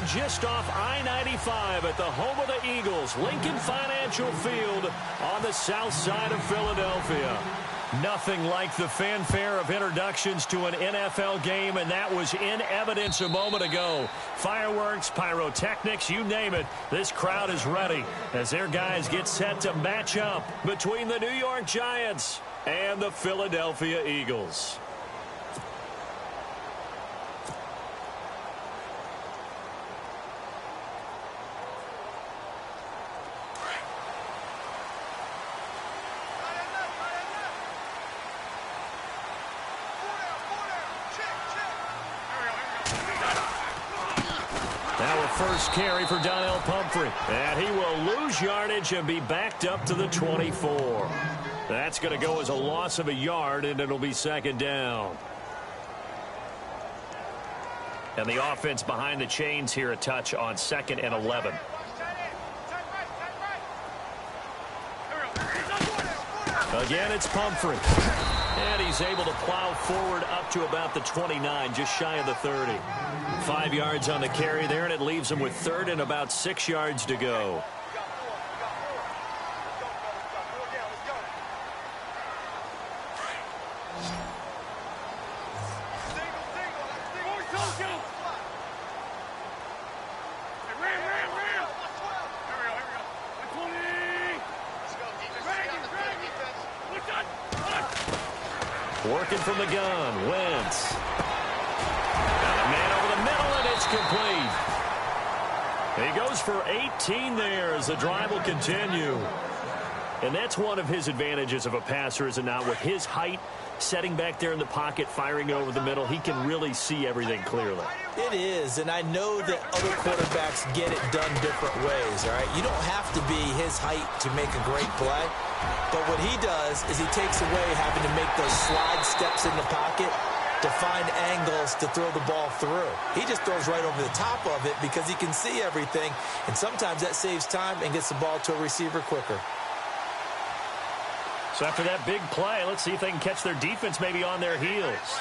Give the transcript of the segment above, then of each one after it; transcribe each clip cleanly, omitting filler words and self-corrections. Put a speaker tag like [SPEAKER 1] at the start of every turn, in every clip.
[SPEAKER 1] just off I-95 at the home of the Eagles, Lincoln Financial Field on the south side of Philadelphia. Nothing like the fanfare of introductions to an NFL game, and that was in evidence a moment ago. Fireworks, pyrotechnics, you name it. This crowd is ready as their guys get set to match up between the New York Giants and the Philadelphia Eagles. First carry for Donnell Pumphrey. And he will lose yardage and be backed up to the 24. That's going to go as a loss of a yard, and it'll be second down. And the offense behind the chains here a touch on 2nd and 11. Again, it's Pumphrey. And he's able to plow forward up to about the 29, just shy of the 30. 5 yards on the carry there, and it leaves him with 3rd and about 6 yards to go. Working from the gun, Wentz. And a man over the middle, and it's complete. He goes for 18 there as the drive will continue. And that's one of his advantages of a passer, is it not? With his height, setting back there in the pocket, firing over the middle, he can really see everything clearly.
[SPEAKER 2] It is, and I know that other quarterbacks get it done different ways, all right? You don't have to be his height to make a great play. But what he does is he takes away having to make those slide steps in the pocket to find angles to throw the ball through. He just throws right over the top of it because he can see everything, and sometimes that saves time and gets the ball to a receiver quicker.
[SPEAKER 1] So after that big play, let's see if they can catch their defense maybe on their heels.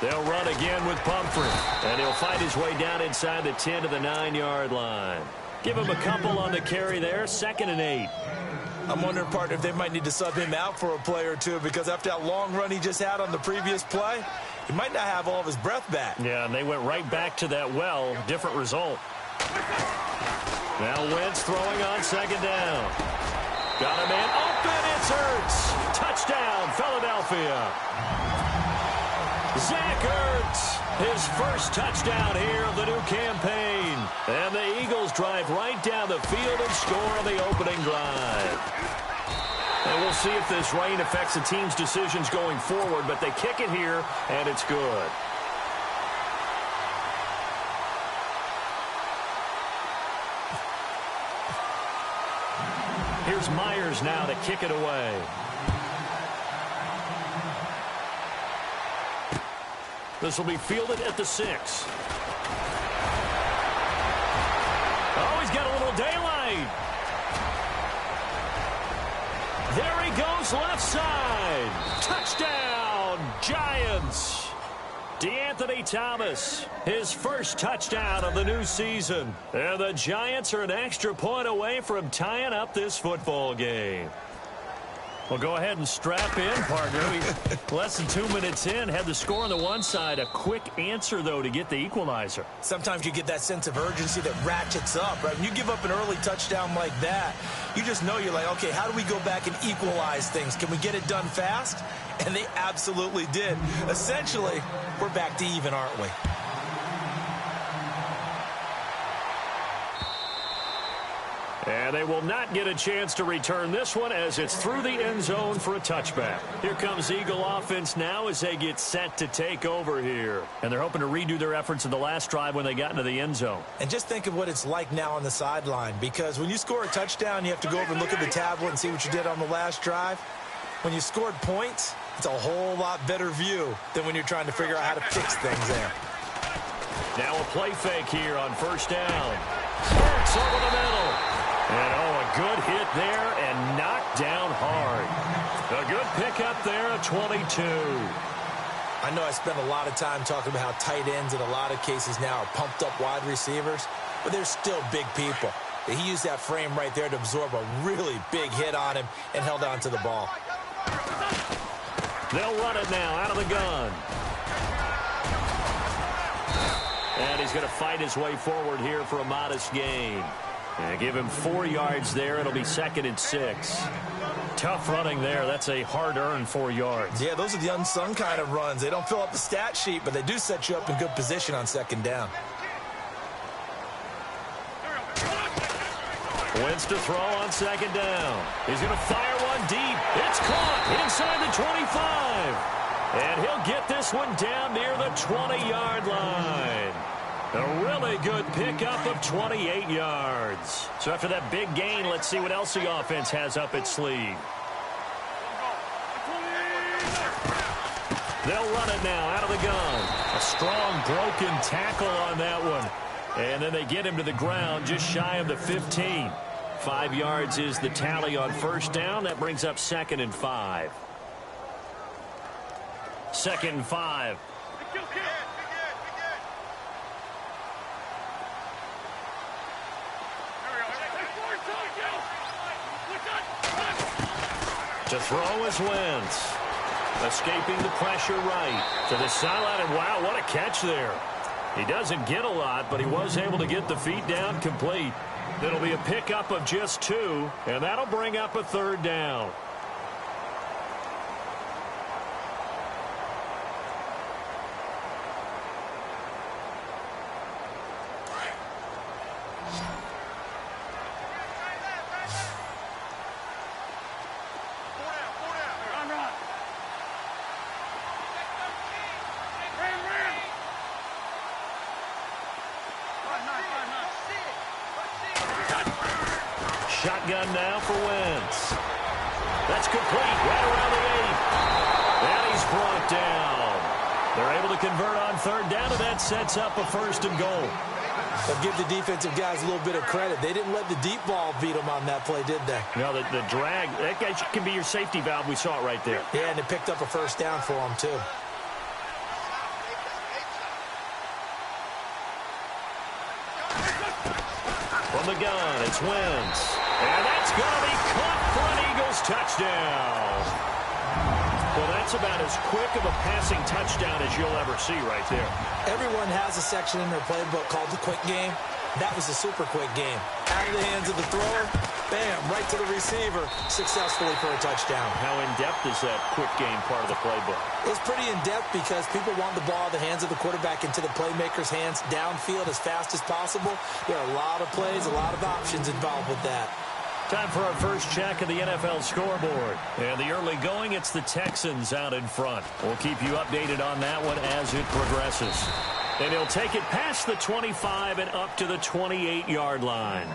[SPEAKER 1] They'll run again with Pumphrey, and he'll fight his way down inside the 10 to the 9-yard line. Give him a couple on the carry there, 2nd and 8.
[SPEAKER 2] I'm wondering, partner, if they might need to sub him out for a play or two, because after that long run he just had on the previous play, he might not have all of his breath back.
[SPEAKER 1] Yeah, and they went right back to that well. Different result. Now Wentz throwing on 2nd down. Got a man open. It's Ertz. Touchdown, Philadelphia. Zach Ertz, his first touchdown here of the new campaign. And the Eagles drive right down the field and score on the opening drive. And we'll see if this rain affects the team's decisions going forward, but they kick it here, and it's good. Here's Myers now to kick it away. This will be fielded at the 6. Oh, he's got a little daylight. There he goes, left side. Touchdown, Giants. DeAnthony Thomas, his first touchdown of the new season. And the Giants are an extra point away from tying up this football game. Well, go ahead and strap in, partner. Less than 2 minutes in, had the score on the one side. A quick answer, though, to get the equalizer.
[SPEAKER 2] Sometimes you get that sense of urgency that ratchets up, right? When you give up an early touchdown like that, you just know you're like, okay, how do we go back and equalize things? Can we get it done fast? And they absolutely did. Essentially, we're back to even, aren't we?
[SPEAKER 1] And they will not get a chance to return this one as it's through the end zone for a touchback. Here comes Eagle offense now as they get set to take over here. And they're hoping to redo their efforts in the last drive when they got into the end zone.
[SPEAKER 2] And just think of what it's like now on the sideline, because when you score a touchdown, you have to go over and look at the tablet and see what you did on the last drive. When you scored points, it's a whole lot better view than when you're trying to figure out how to fix things there.
[SPEAKER 1] Now a play fake here on first down. Hurts over the middle. And, a good hit there and knocked down hard. A good pickup there at 22.
[SPEAKER 2] I know I spend a lot of time talking about how tight ends in a lot of cases now are pumped up wide receivers, but they're still big people. He used that frame right there to absorb a really big hit on him and held on to the ball.
[SPEAKER 1] They'll run it now out of the gun. And he's going to fight his way forward here for a modest gain. And give him 4 yards there. It'll be 2nd and 6. Tough running there. That's a hard-earned 4 yards.
[SPEAKER 2] Yeah, those are the unsung kind of runs. They don't fill up the stat sheet, but they do set you up in good position on 2nd down.
[SPEAKER 1] Wentz to throw on 2nd down. He's going to fire one deep. It's caught inside the 25. And he'll get this one down near the 20-yard line. A really good pickup of 28 yards. So after that big gain, let's see what else the offense has up its sleeve. They'll run it now out of the gun. A strong broken tackle on that one. And then they get him to the ground just shy of the 15. 5 yards is the tally on 1st down. That brings up 2nd and 5. 2nd and 5. To throw is Wentz. Escaping the pressure right to the sideline. And wow, what a catch there. He doesn't get a lot, but he was able to get the feet down complete. It'll be a pickup of just 2, and that'll bring up a 3rd down. Shotgun now for Wentz. That's complete right around the 8. And he's brought down. They're able to convert on 3rd down, and that sets up a 1st and goal.
[SPEAKER 2] They'll give the defensive guys a little bit of credit. They didn't let the deep ball beat them on that play, did they?
[SPEAKER 1] No, the drag, that guy can be your safety valve. We saw it right there.
[SPEAKER 2] Yeah, and it picked up a 1st down for them, too.
[SPEAKER 1] From the gun, it's Wentz. And that's going to be caught for an Eagles touchdown. Well, that's about as quick of a passing touchdown as you'll ever see right there.
[SPEAKER 2] Everyone has a section in their playbook called the quick game. That was a super quick game. Out of the hands of the thrower, bam, right to the receiver, successfully for a touchdown.
[SPEAKER 1] How in-depth is that quick game part of the playbook?
[SPEAKER 2] It's pretty in-depth because people want the ball in the hands of the quarterback into the playmaker's hands downfield as fast as possible. There are a lot of plays, a lot of options involved with that.
[SPEAKER 1] Time for our first check of the NFL scoreboard. And the early going, it's the Texans out in front. We'll keep you updated on that one as it progresses. And he'll take it past the 25 and up to the 28-yard line.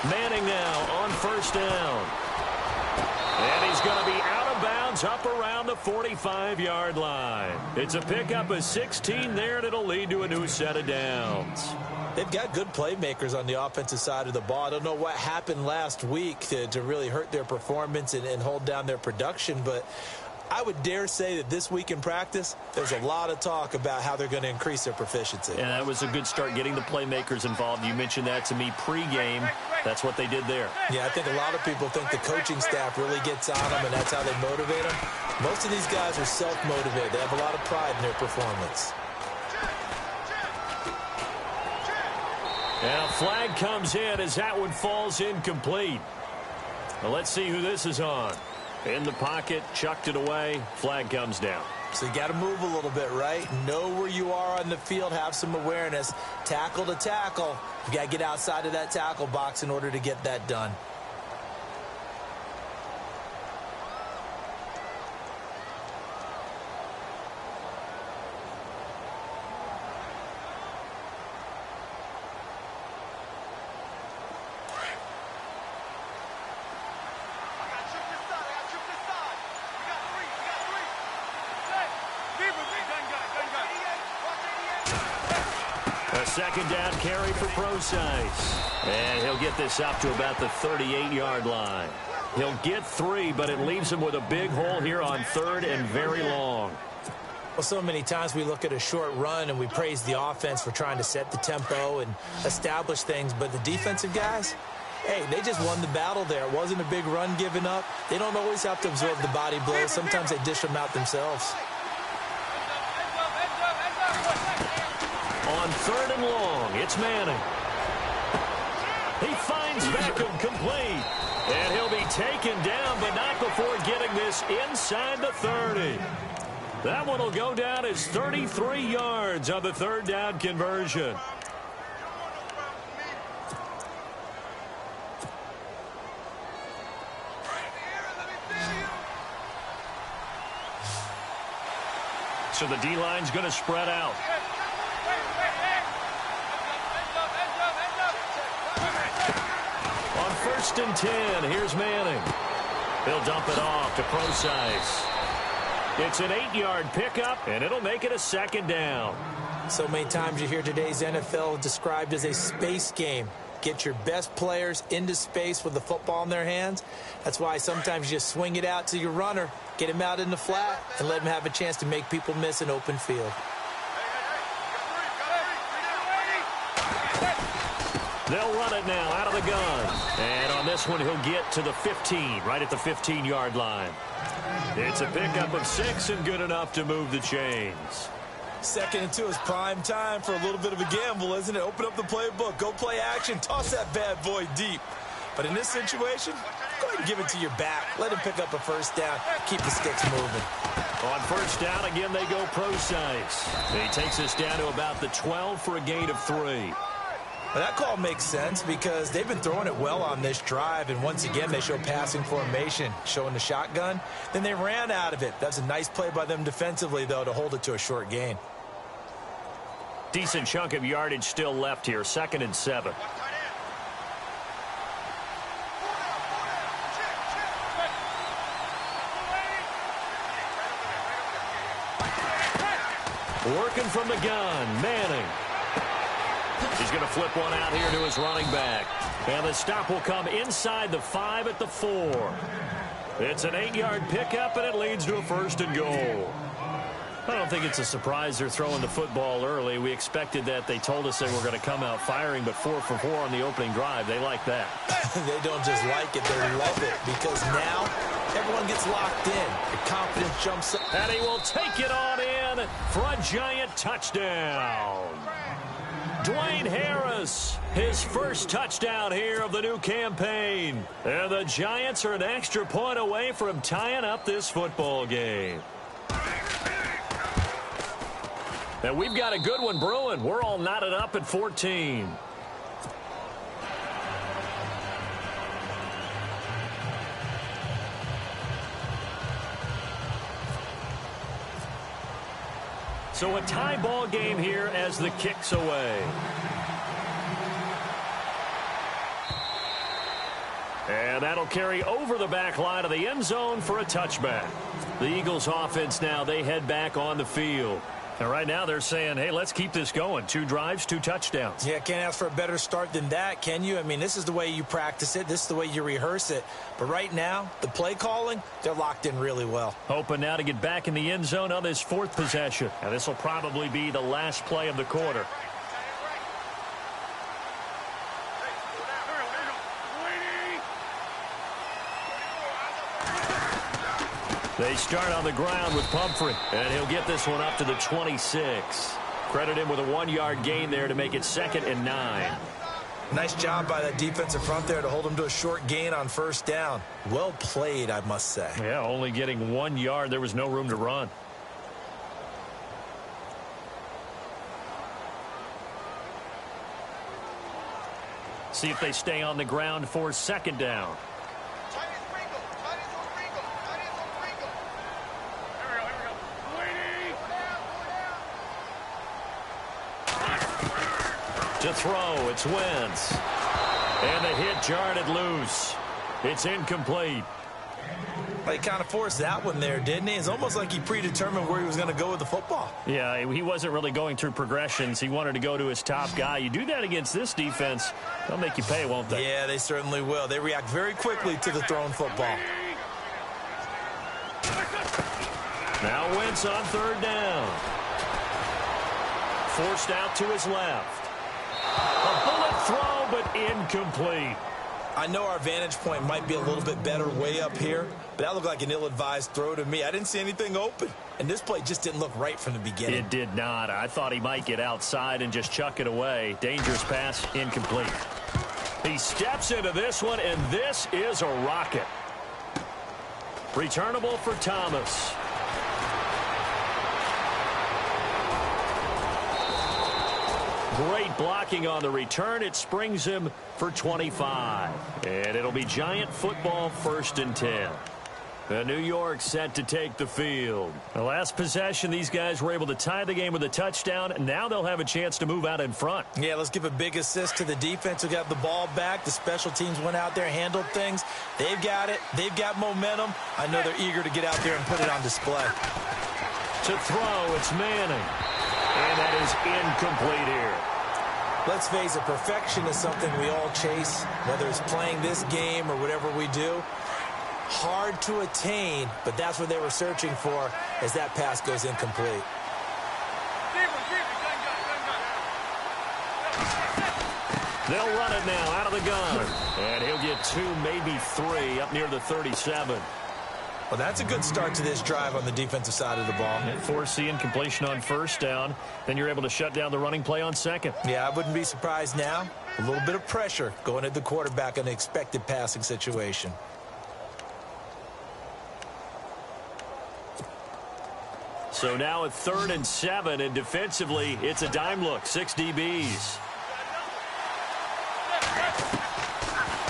[SPEAKER 1] Manning now on 1st down. And he's going to be out of bounds up around the 45-yard line. It's a pickup of 16 there, and it'll lead to a new set of downs.
[SPEAKER 2] They've got good playmakers on the offensive side of the ball. I don't know what happened last week to really hurt their performance and hold down their production, but I would dare say that this week in practice, there's a lot of talk about how they're going to increase their proficiency.
[SPEAKER 1] And that was a good start getting the playmakers involved. You mentioned that to me pregame. That's what they did there.
[SPEAKER 2] Yeah, I think a lot of people think the coaching staff really gets on them, and that's how they motivate them. Most of these guys are self-motivated. They have a lot of pride in their performance.
[SPEAKER 1] And a flag comes in as that one falls incomplete. Now let's see who this is on. In the pocket, chucked it away, flag comes down.
[SPEAKER 2] So you got to move a little bit, right? Know where you are on the field, have some awareness. Tackle to tackle. You got to get outside of that tackle box in order to get that done.
[SPEAKER 1] A second down carry for Procise. And he'll get this up to about the 38-yard line. He'll get 3, but it leaves him with a big hole here on 3rd and very long.
[SPEAKER 2] Well, so many times we look at a short run and we praise the offense for trying to set the tempo and establish things, but the defensive guys, hey, they just won the battle there. It wasn't a big run given up. They don't always have to absorb the body blows. Sometimes they dish them out themselves.
[SPEAKER 1] On 3rd and long, it's Manning. He finds Beckham complete. And he'll be taken down, but not before getting this inside the 30. That one will go down as 33 yards on the 3rd down conversion. So the D-line's going to spread out. On 1st and 10, here's Manning. He'll dump it off to Procise. It's an 8-yard pickup, and it'll make it a 2nd down.
[SPEAKER 2] So many times you hear today's NFL described as a space game. Get your best players into space with the football in their hands. That's why sometimes you just swing it out to your runner, get him out in the flat, and let him have a chance to make people miss an open field.
[SPEAKER 1] They'll run it now out of the gun. And on this one, he'll get to the 15, right at the 15-yard line. It's a pickup of 6 and good enough to move the chains.
[SPEAKER 2] 2nd and 2 is prime time for a little bit of a gamble, isn't it? Open up the playbook, go play action, toss that bad boy deep. But in this situation, go ahead and give it to your back. Let him pick up a 1st down, keep the sticks moving.
[SPEAKER 1] On 1st down, again, they go Procise. He takes us down to about the 12 for a gain of 3.
[SPEAKER 2] Well, that call makes sense because they've been throwing it well on this drive, and once again, they show passing formation, showing the shotgun. Then they ran out of it. That's a nice play by them defensively, though, to hold it to a short gain.
[SPEAKER 1] Decent chunk of yardage still left here, 2nd and 7. Working from the gun, Manning. He's going to flip one out here to his running back. And the stop will come inside the 5 at the 4. It's an 8-yard pickup, and it leads to a 1st and goal. I don't think it's a surprise they're throwing the football early. We expected that. They told us they were going to come out firing, but 4 for 4 on the opening drive. They like that.
[SPEAKER 2] They don't just like it, they love it, because now everyone gets locked in. The confidence jumps up.
[SPEAKER 1] And he will take it on in for a giant touchdown. Dwayne Harris, his first touchdown here of the new campaign. And the Giants are an extra point away from tying up this football game. And we've got a good one brewing. We're all knotted up at 14. So a tie ball game here as the kick's away. And that'll carry over the back line of the end zone for a touchback. The Eagles offense now, they head back on the field. And right now they're saying, hey, let's keep this going. 2 drives, 2 touchdowns.
[SPEAKER 2] Yeah, can't ask for a better start than that, can you? I mean, this is the way you practice it. This is the way you rehearse it. But right now, the play calling, they're locked in really well.
[SPEAKER 1] Hoping now to get back in the end zone on this 4th possession. And this will probably be the last play of the quarter. They start on the ground with Pumphrey, and he'll get this one up to the 26. Credit him with a 1-yard gain there to make it 2nd and 9.
[SPEAKER 2] Nice job by that defensive front there to hold him to a short gain on 1st down. Well played, I must say.
[SPEAKER 1] Yeah, only getting 1 yard. There was no room to run. See if they stay on the ground for 2nd down. To throw, it's Wentz. And the hit jarred it loose. It's incomplete.
[SPEAKER 2] He kind of forced that one there, didn't he? It's almost like he predetermined where he was going to go with the football.
[SPEAKER 1] Yeah, he wasn't really going through progressions. He wanted to go to his top guy. You do that against this defense, they'll make you pay, won't they?
[SPEAKER 2] Yeah, they certainly will. They react very quickly to the thrown football.
[SPEAKER 1] Now Wentz on third down. Forced out to his left. A bullet throw, but incomplete.
[SPEAKER 2] I know our vantage point might be a little bit better way up here, but that looked like an ill-advised throw to me. I didn't see anything open, and this play just didn't look right from the beginning.
[SPEAKER 1] It did not. I thought he might get outside and just chuck it away. Dangerous pass, incomplete. He steps into this one, and this is a rocket. Returnable for Thomas. Great blocking on the return. It springs him for 25. And it'll be Giant football, 1st and 10. New York set to take the field. The last possession, these guys were able to tie the game with a touchdown. Now they'll have a chance to move out in front.
[SPEAKER 2] Yeah, let's give a big assist to the defense who got the ball back. The special teams went out there, handled things. They've got it. They've got momentum. I know they're eager to get out there and put it on display.
[SPEAKER 1] To throw, it's Manning. And that is incomplete here.
[SPEAKER 2] Let's face it, perfection is something we all chase, whether it's playing this game or whatever we do. Hard to attain, but that's what they were searching for as that pass goes incomplete.
[SPEAKER 1] They'll run it now out of the gun. And he'll get 2, maybe 3 up near the 37.
[SPEAKER 2] Well, that's a good start to this drive on the defensive side of the ball.
[SPEAKER 1] Force the incompletion on first down. Then you're able to shut down the running play on second.
[SPEAKER 2] Yeah, I wouldn't be surprised now. A little bit of pressure going at the quarterback in an expected passing situation.
[SPEAKER 1] So now at 3rd and 7, and defensively, it's a dime look. 6 DBs.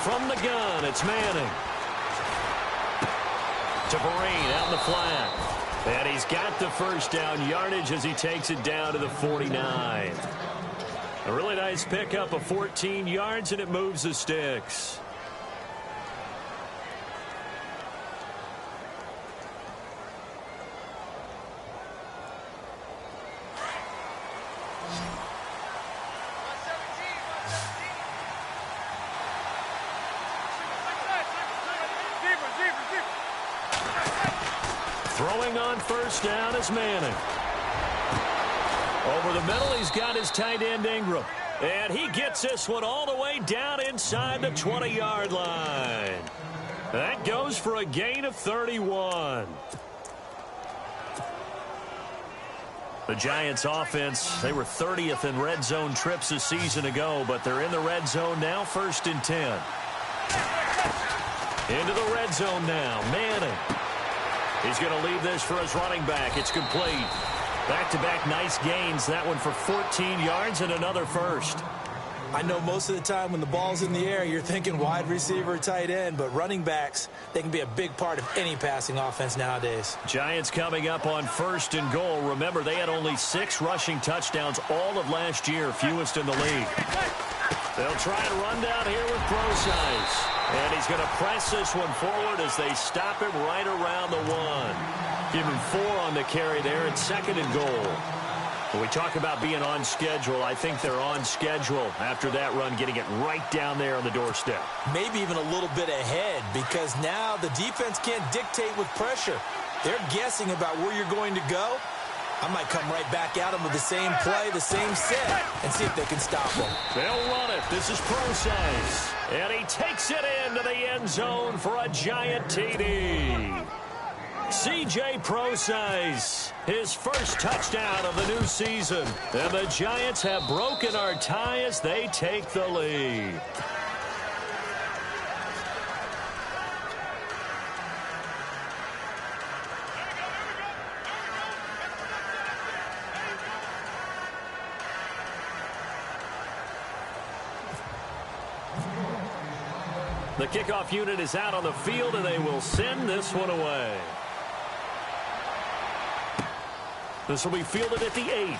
[SPEAKER 1] From the gun, it's Manning. To Vereen out in the flat. And he's got the first down yardage as he takes it down to the 49. A really nice pickup of 14 yards, and it moves the sticks. Throwing on first down is Manning. Over the middle, he's got his tight end Ingram. And he gets this one all the way down inside the 20-yard line. That goes for a gain of 31. The Giants offense, they were 30th in red zone trips a season ago, but they're in the red zone now, 1st and 10. Into the red zone now, Manning. He's going to leave this for his running back. It's complete. Back-to-back nice gains. That one for 14 yards and another first.
[SPEAKER 2] I know most of the time when the ball's in the air, you're thinking wide receiver, tight end, but running backs, they can be a big part of any passing offense nowadays.
[SPEAKER 1] Giants coming up on 1st and goal. Remember, they had only 6 rushing touchdowns all of last year, fewest in the league. They'll try and run down here with Procise. And he's going to press this one forward as they stop him right around the 1. Give him 4 on the carry there at 2nd and goal. When we talk about being on schedule, I think they're on schedule after that run, getting it right down there on the doorstep.
[SPEAKER 2] Maybe even a little bit ahead, because now the defense can't dictate with pressure. They're guessing about where you're going to go. I might come right back at them with the same play, the same set, and see if they can stop them.
[SPEAKER 1] They'll run it. This is Procise. And he takes it into the end zone for a Giant TD. C.J. Procise, his first touchdown of the new season. And the Giants have broken our tie as they take the lead. The kickoff unit is out on the field, and they will send this one away. This will be fielded at the 8.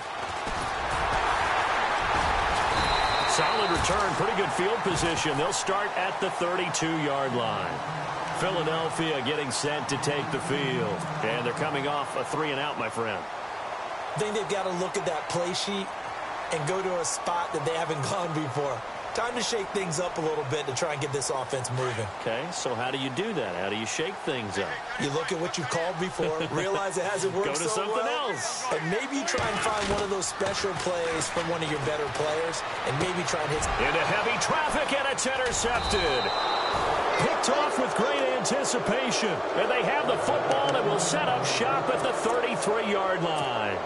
[SPEAKER 1] Solid return, pretty good field position. They'll start at the 32-yard line. Philadelphia getting set to take the field. And they're coming off a 3-and-out, my friend.
[SPEAKER 2] I think they've got to look at that play sheet and go to a spot that they haven't gone before. Time to shake things up a little bit to try and get this offense moving.
[SPEAKER 1] Okay, so how do you do that? How do you shake things up?
[SPEAKER 2] You look at what you've called before, realize it hasn't worked so well.
[SPEAKER 1] Go to something else.
[SPEAKER 2] And maybe you try and find one of those special plays from one of your better players, and maybe try and hit.
[SPEAKER 1] Into heavy traffic, and it's intercepted. Picked off with great anticipation. And they have the football that will set up shop at the 33-yard line.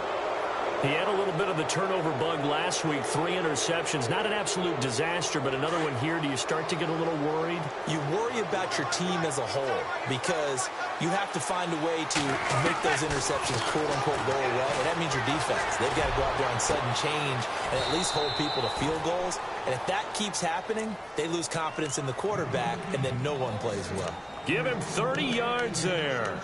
[SPEAKER 1] He had a little bit of the turnover bug last week, 3 interceptions. Not an absolute disaster, but another one here. Do you start to get a little worried?
[SPEAKER 2] You worry about your team as a whole because you have to find a way to make those interceptions, quote-unquote, go away, and that means your defense. They've got to go out there on sudden change and at least hold people to field goals. And if that keeps happening, they lose confidence in the quarterback, and then no one plays well.
[SPEAKER 1] Give him 30 yards there.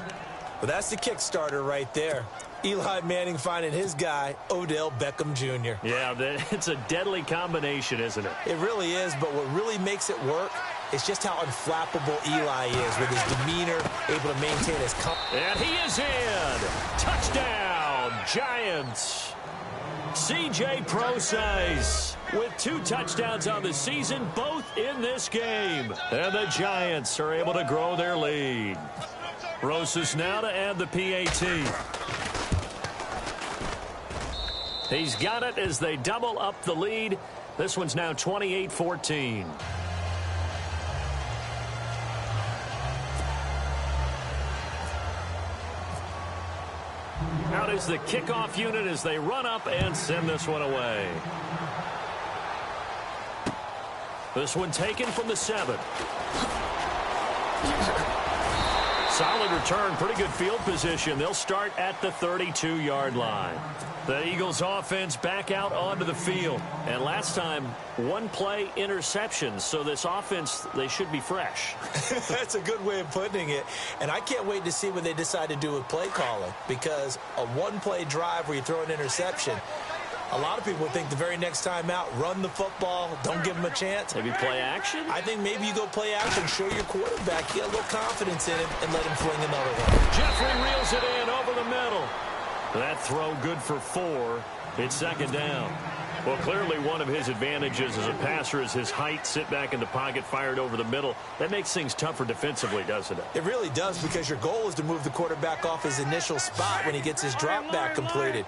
[SPEAKER 2] Well, that's the kickstarter right there. Eli Manning finding his guy, Odell Beckham Jr.
[SPEAKER 1] Yeah, it's a deadly combination, isn't it?
[SPEAKER 2] It really is, but what really makes it work is just how unflappable Eli is with his demeanor, able to maintain his
[SPEAKER 1] and he is in. Touchdown, Giants. C.J. Procise with 2 touchdowns on the season, both in this game. And the Giants are able to grow their lead. Rosas now to add the PAT. He's got it as they double up the lead. This one's now 28-14. Out is the kickoff unit as they run up and send this one away. This one taken from the 7. Solid return, pretty good field position. They'll start at the 32-yard line. The Eagles offense back out onto the field. And last time, 1-play interceptions. So this offense, they should be fresh.
[SPEAKER 2] That's a good way of putting it. And I can't wait to see what they decide to do with play calling. Because a 1-play drive where you throw an interception, a lot of people think the very next time out, run the football, don't give them a chance.
[SPEAKER 1] Maybe play action?
[SPEAKER 2] I think maybe you go play action, show your quarterback, get a little confidence in him, and let him fling another one.
[SPEAKER 1] Jeffrey reels it in over the middle. That throw good for 4. It's 2nd down. Well, clearly one of his advantages as a passer is his height, sit back in the pocket, fired over the middle. That makes things tougher defensively, doesn't it?
[SPEAKER 2] It really does, because your goal is to move the quarterback off his initial spot when he gets his drop back completed.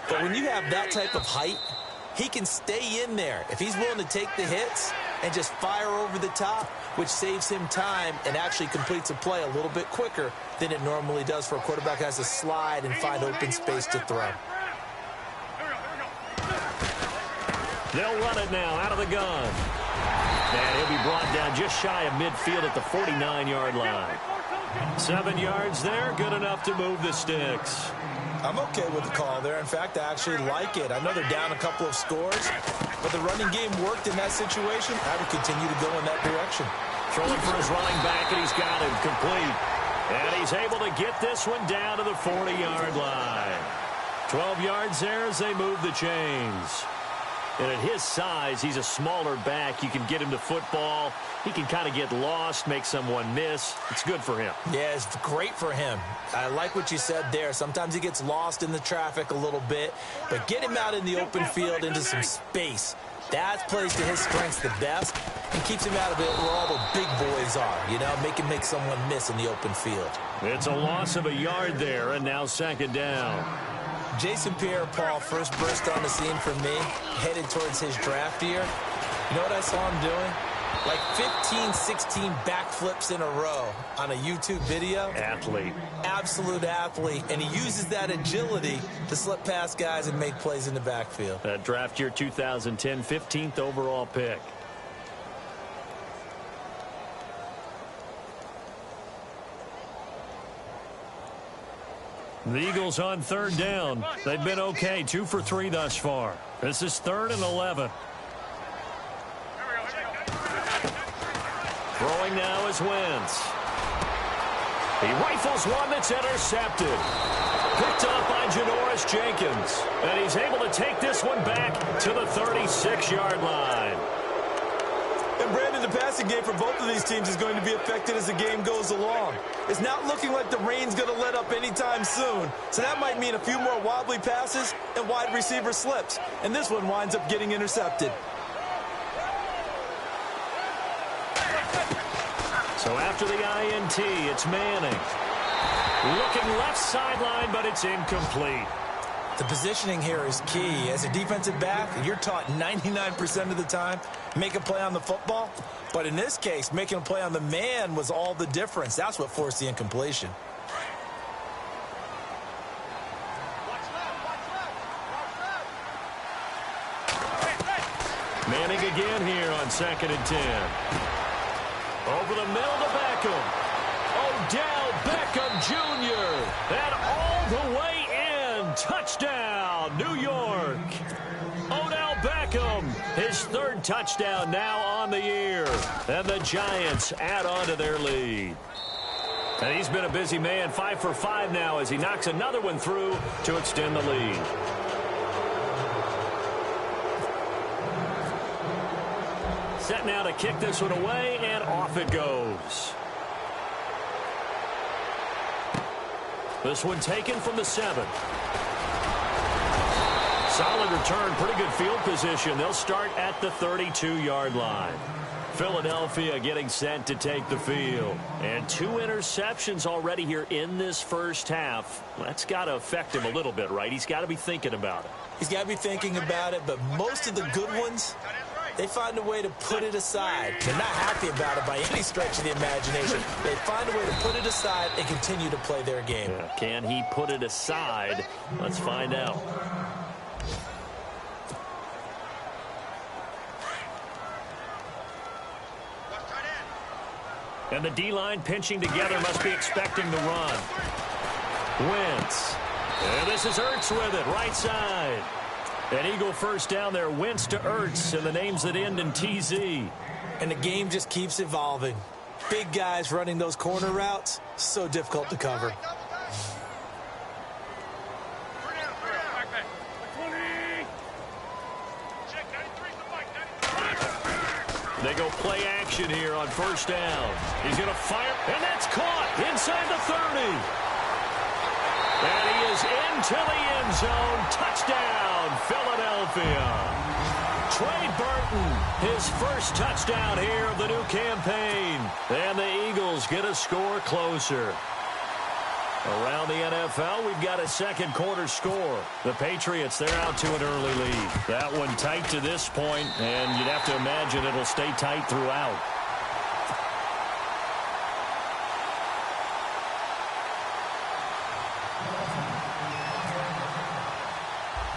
[SPEAKER 2] But when you have that type of height, he can stay in there. If he's willing to take the hits and just fire over the top, which saves him time and actually completes a play a little bit quicker than it normally does for a quarterback who has to slide and find open space to throw.
[SPEAKER 1] They'll run it now out of the gun. And he'll be brought down just shy of midfield at the 49-yard line. 7 yards there, good enough to move the sticks.
[SPEAKER 2] I'm okay with the call there. In fact, I actually like it. I know they're down a couple of scores, but the running game worked in that situation. I would continue to go in that direction.
[SPEAKER 1] Throwing for his running back, and he's got him complete. And he's able to get this one down to the 40-yard line. 12 yards there as they move the chains. And at his size, he's a smaller back. You can get him to football. He can kind of get lost, make someone miss. It's good for him.
[SPEAKER 2] Yeah, it's great for him. I like what you said there. Sometimes he gets lost in the traffic a little bit, but get him out in the open field into some space. That plays to his strengths the best and keeps him out of it where all the big boys are, you know, make him make someone miss in the open field.
[SPEAKER 1] It's a loss of a yard there, and now 2nd down.
[SPEAKER 2] Jason Pierre-Paul first burst on the scene for me, headed towards his draft year. You know what I saw him doing? Like 15, 16 backflips in a row on a YouTube video.
[SPEAKER 1] Athlete.
[SPEAKER 2] Absolute athlete. And he uses that agility to slip past guys and make plays in the backfield.
[SPEAKER 1] That draft year 2010, 15th overall pick. The Eagles on 3rd down. They've been okay, 2 for 3 thus far. This is 3rd and 11. Throwing now is Wentz. He rifles one that's intercepted. Picked up by Janoris Jenkins. And he's able to take this one back to the 36-yard line.
[SPEAKER 2] And Brandon, the passing game for both of these teams is going to be affected as the game goes along. It's not looking like the rain's going to let up anytime soon. So that might mean a few more wobbly passes and wide receiver slips. And this one winds up getting intercepted.
[SPEAKER 1] So after the INT, it's Manning. Looking left sideline, but it's incomplete.
[SPEAKER 2] The positioning here is key. As a defensive back, you're taught 99% of the time, make a play on the football. But in this case, making a play on the man was all the difference. That's what forced the incompletion.
[SPEAKER 1] Manning again here on 2nd and 10. Over the middle to Beckham. Odell Beckham Jr. And all the way in. Touchdown, New York. Odell Beckham, his 3rd touchdown now on the year. And the Giants add on to their lead. And he's been a busy man, 5 for 5 now as he knocks another one through to extend the lead. Set now to kick this one away, and off it goes. This one taken from the 7. Solid return, pretty good field position. They'll start at the 32-yard line. Philadelphia getting set to take the field. And 2 interceptions already here in this first half. That's got to affect him a little bit, right? He's got to be thinking about it.
[SPEAKER 2] He's got to be thinking about it, but most of the good ones, they find a way to put it aside. They're not happy about it by any stretch of the imagination. They find a way to put it aside and continue to play their game.
[SPEAKER 1] Yeah, can he put it aside? Let's find out. And the D-line pinching together, must be expecting the run. Wentz. And this is Ertz with it, right side. An Eagle first down there, Wentz to Ertz, and the names that end in TZ.
[SPEAKER 2] And the game just keeps evolving. Big guys running those corner routes, so difficult to cover.
[SPEAKER 1] They go play action here on first down. He's going to fire, and that's caught inside the 30. And he is into the end zone. Touchdown, Philadelphia. Trey Burton, his first touchdown here of the new campaign. And the Eagles get a score closer. Around the NFL, we've got a second quarter score. The Patriots, they're out to an early lead. That one tight to this point, and you'd have to imagine it'll stay tight throughout.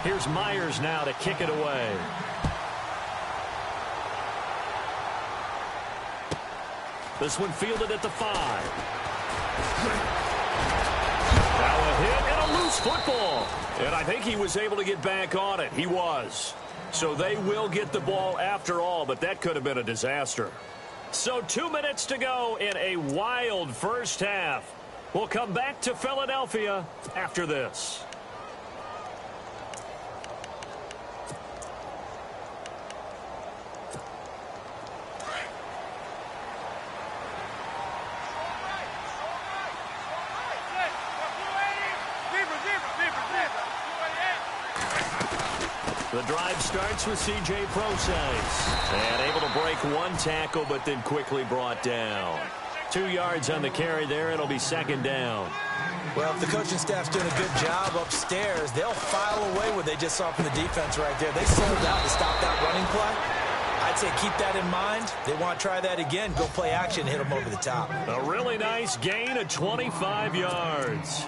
[SPEAKER 1] Here's Myers now to kick it away. This one fielded at the 5. Now a hit and a loose football. And I think he was able to get back on it. He was. So they will get the ball after all, but that could have been a disaster. So 2 minutes to go in a wild first half. We'll come back to Philadelphia after this. The drive starts with C.J. Prosise. And able to break one tackle, but then quickly brought down. 2 yards on the carry there. It'll be second down.
[SPEAKER 2] Well, if the coaching staff's doing a good job upstairs, they'll file away what they just saw from the defense right there. They sold out to stop that running play. I'd say keep that in mind. They want to try that again. Go play action, hit them over the top.
[SPEAKER 1] A really nice gain of 25 yards.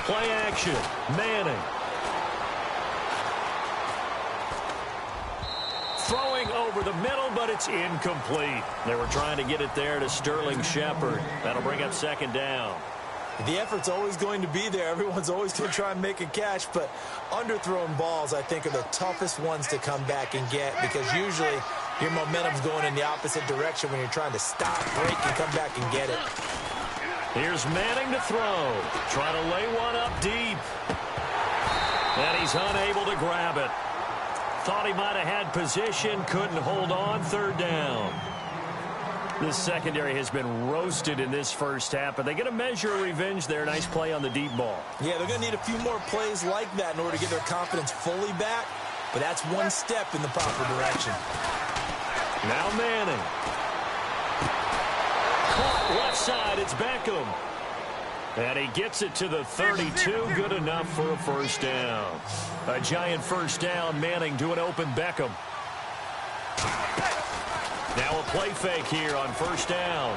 [SPEAKER 1] Play action. Manning. Throwing over the middle, but it's incomplete. They were trying to get it there to Sterling Shepard. That'll bring up second down.
[SPEAKER 2] The effort's always going to be there. Everyone's always going to try and make a catch, but underthrown balls, I think, are the toughest ones to come back and get because usually your momentum's going in the opposite direction when you're trying to stop, break, and come back and get it.
[SPEAKER 1] Here's Manning to throw. Trying to lay one up deep. And he's unable to grab it. Thought he might have had position, couldn't hold on, third down. This secondary has been roasted in this first half, but they get a measure of revenge there. Nice play on the deep ball.
[SPEAKER 2] Yeah, they're going to need a few more plays like that in order to get their confidence fully back, but that's one step in the proper direction.
[SPEAKER 1] Now Manning. Caught left side, it's Beckham. And he gets it to the 32, good enough for a first down. A giant first down, Manning to an open Beckham. Now a play fake here on first down.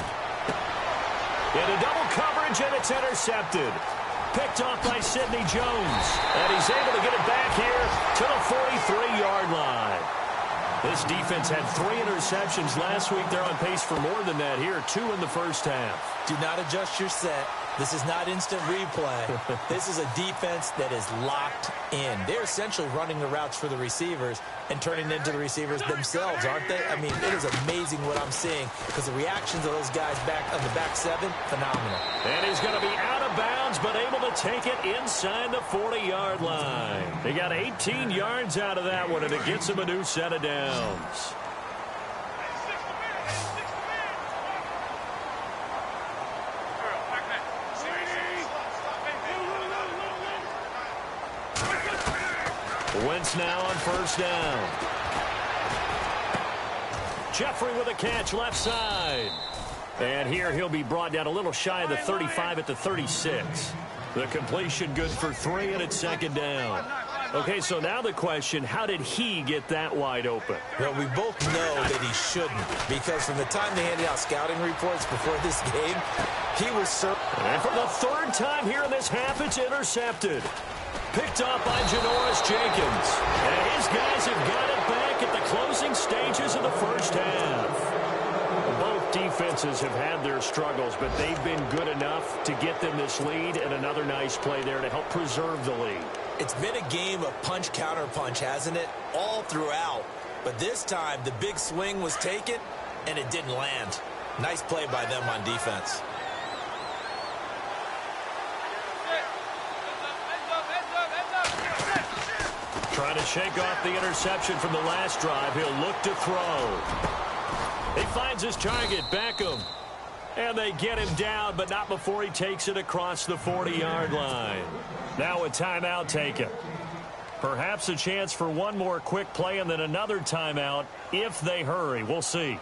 [SPEAKER 1] Into double coverage, and it's intercepted. Picked off by Sidney Jones. And he's able to get it back here to the 43-yard line. This defense had 3 interceptions last week. They're on pace for more than that here, 2 in the first half.
[SPEAKER 2] Do not adjust your set. This is not instant replay. This is a defense that is locked in. They're essentially running the routes for the receivers and turning into the receivers themselves, aren't they? I mean, it is amazing what I'm seeing because the reactions of those guys back on the back 7, phenomenal.
[SPEAKER 1] And he's going to be out of bounds, but able to take it inside the 40-yard line. They got 18 yards out of that one, and it gets him a new set of downs. Wentz now on first down. Jeffrey with a catch left side. And here he'll be brought down a little shy of the 35 at the 36. The completion good for 3, and it's second down. Okay, so now the question, how did he get that wide open?
[SPEAKER 2] Well, we both know that he shouldn't because from the time they handed out scouting reports before this game, he was certain.
[SPEAKER 1] And for the 3rd time here in this half, it's intercepted. Picked off by Janoris Jenkins. And his guys have got it back at the closing stages of the first half. Both defenses have had their struggles, but they've been good enough to get them this lead, and another nice play there to help preserve the lead.
[SPEAKER 2] It's been a game of punch-counter-punch, hasn't it? All throughout. But this time, the big swing was taken, and it didn't land. Nice play by them on defense.
[SPEAKER 1] Trying to shake off the interception from the last drive. He'll look to throw. He finds his target, Beckham. And they get him down, but not before he takes it across the 40-yard line. Now a timeout taken. Perhaps a chance for one more quick play and then another timeout if they hurry. We'll see.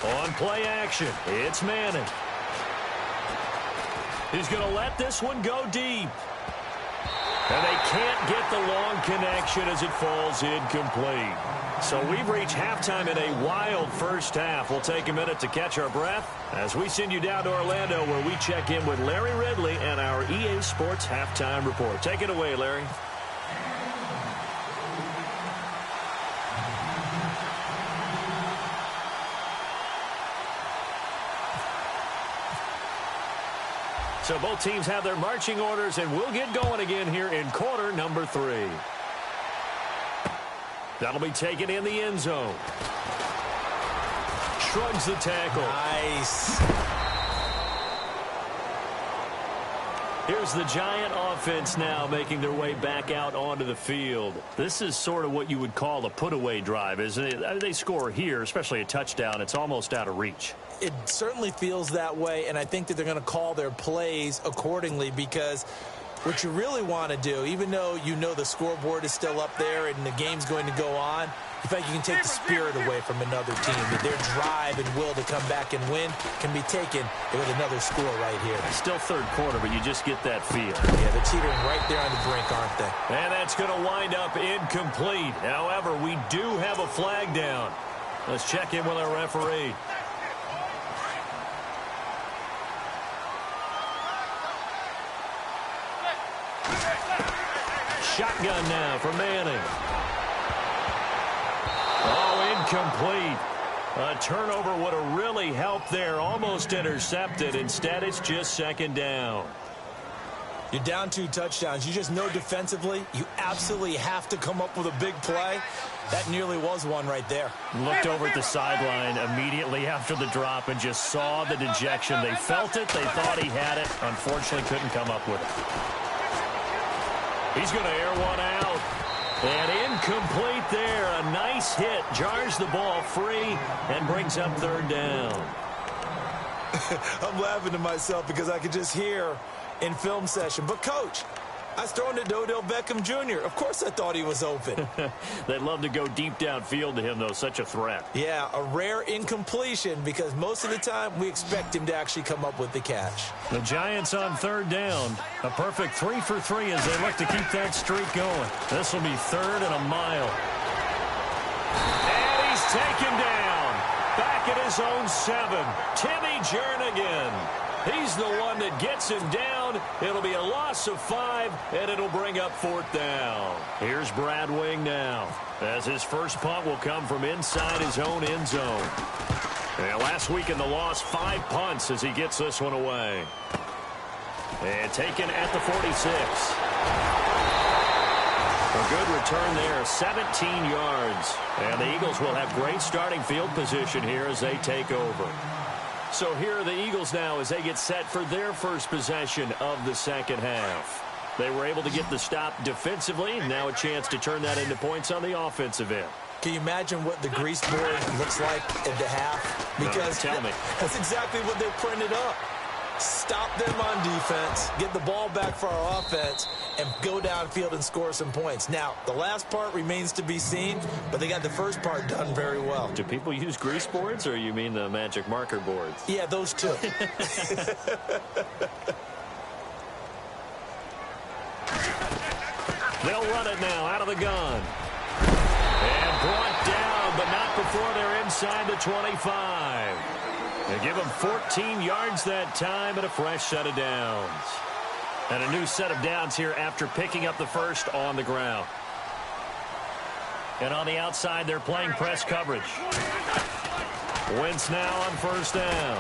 [SPEAKER 1] On play action, it's Manning. He's going to let this one go deep. And they can't get the long connection as it falls incomplete. So we've reached halftime in a wild first half. We'll take a minute to catch our breath as we send you down to Orlando where we check in with Larry Ridley and our EA Sports Halftime Report. Take it away, Larry. So both teams have their marching orders, and we'll get going again here in quarter number 3. That'll be taken in the end zone. Shrugs the tackle.
[SPEAKER 2] Nice.
[SPEAKER 1] Here's the Giant offense now making their way back out onto the field. This is sort of what you would call a put-away drive, isn't it? They score here, especially a touchdown. It's almost out of reach.
[SPEAKER 2] It certainly feels that way, and I think that they're going to call their plays accordingly because what you really want to do, even though you know the scoreboard is still up there and the game's going to go on, You feel like you can take the spirit away from another team. That their drive and will to come back and win can be taken with another score right here.
[SPEAKER 1] Still third quarter, but you just get that feel.
[SPEAKER 2] Yeah, they're teetering right there on the brink, aren't they?
[SPEAKER 1] And that's going to wind up incomplete. However, we do have a flag down. Let's check in with our referee. Shotgun now for Manning. Oh, incomplete. A turnover would have really helped there. Almost intercepted. Instead, it's just second down.
[SPEAKER 2] You're down 2 touchdowns. You just know defensively you absolutely have to come up with a big play. That nearly was one right there.
[SPEAKER 1] Looked over at the sideline immediately after the drop and just saw the dejection. They felt it. They thought he had it. Unfortunately, couldn't come up with it. He's going to air one out. And incomplete there. A nice hit. Jars the ball free and brings up third down.
[SPEAKER 2] I'm laughing to myself because I could just hear in film session. But, Coach, I was throwing to Odell Beckham Jr. Of course I thought he was open.
[SPEAKER 1] They'd love to go deep downfield to him, though. Such a threat.
[SPEAKER 2] Yeah, a rare incompletion because most of the time we expect him to actually come up with the catch.
[SPEAKER 1] The Giants on third down. A perfect 3 for 3 as they look to keep that streak going. This will be third and a mile. And he's taken down. Back at his own 7. Timmy Jernigan. He's the one that gets him down. It'll be a loss of 5, and it'll bring up fourth down. Here's Brad Wing now, as his first punt will come from inside his own end zone. And last week in the loss, 5 punts as he gets this one away. And taken at the 46. A good return there, 17 yards. And the Eagles will have great starting field position here as they take over. So here are the Eagles now as they get set for their first possession of the second half. They were able to get the stop defensively, and now a chance to turn that into points on the offensive end.
[SPEAKER 2] Can you imagine what the grease board looks like at the half? Because
[SPEAKER 1] tell me.
[SPEAKER 2] That's exactly what they printed up. Stop them on defense, get the ball back for our offense, and go downfield and score some points. Now, the last part remains to be seen, but they got the first part done very well.
[SPEAKER 1] Do people use grease boards, or you mean the magic marker boards?
[SPEAKER 2] Yeah, those two.
[SPEAKER 1] They'll run it now out of the gun. And brought down, but not before they're inside the 25. They give him 14 yards that time and a fresh set of downs. And a new set of downs here after picking up the first on the ground. And on the outside, they're playing press coverage. Wentz now on first down.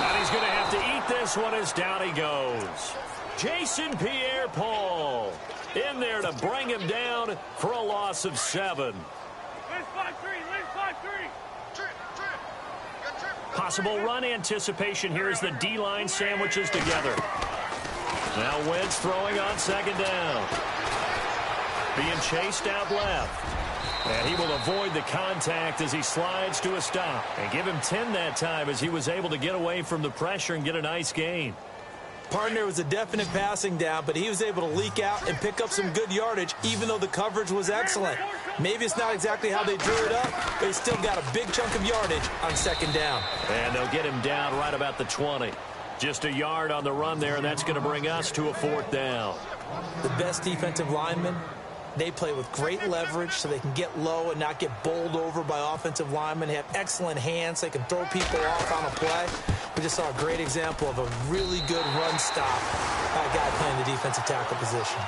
[SPEAKER 1] And he's going to have to eat this one as down he goes. Jason Pierre-Paul in there to bring him down for a loss of 7. Possible run anticipation here as the D-line sandwiches together. Now Wentz throwing on second down. Being chased out left. And he will avoid the contact as he slides to a stop. And give him 10 that time as he was able to get away from the pressure and get a nice gain.
[SPEAKER 2] Partner was a definite passing down, but he was able to leak out and pick up some good yardage, even though the coverage was excellent. Maybe it's not exactly how they drew it up, but he still got a big chunk of yardage on second down.
[SPEAKER 1] And they'll get him down right about the 20. Just a yard on the run there, and that's going to bring us to a fourth down.
[SPEAKER 2] The best defensive linemen, they play with great leverage so they can get low and not get bowled over by offensive linemen. They have excellent hands. They can throw people off on a play. We just saw a great example of a really good run stop by a guy playing the defensive tackle position.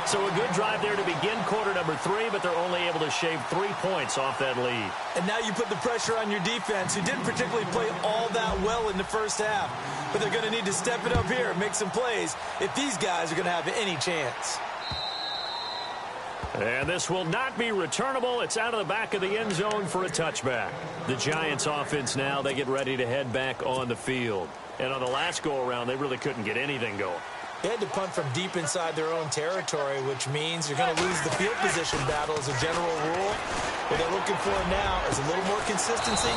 [SPEAKER 1] So a good drive there to begin quarter number 3, but they're only able to shave 3 points off that lead.
[SPEAKER 2] And now you put the pressure on your defense, who didn't particularly play all that well in the first half. But they're going to need to step it up here and make some plays if these guys are going to have any chance.
[SPEAKER 1] And this will not be returnable. It's out of the back of the end zone for a touchback. The Giants offense now, they get ready to head back on the field. And on the last go-around, they really couldn't get anything going.
[SPEAKER 2] They had to punt from deep inside their own territory, which means you're going to lose the field position battle as a general rule. What they're looking for now is a little more consistency,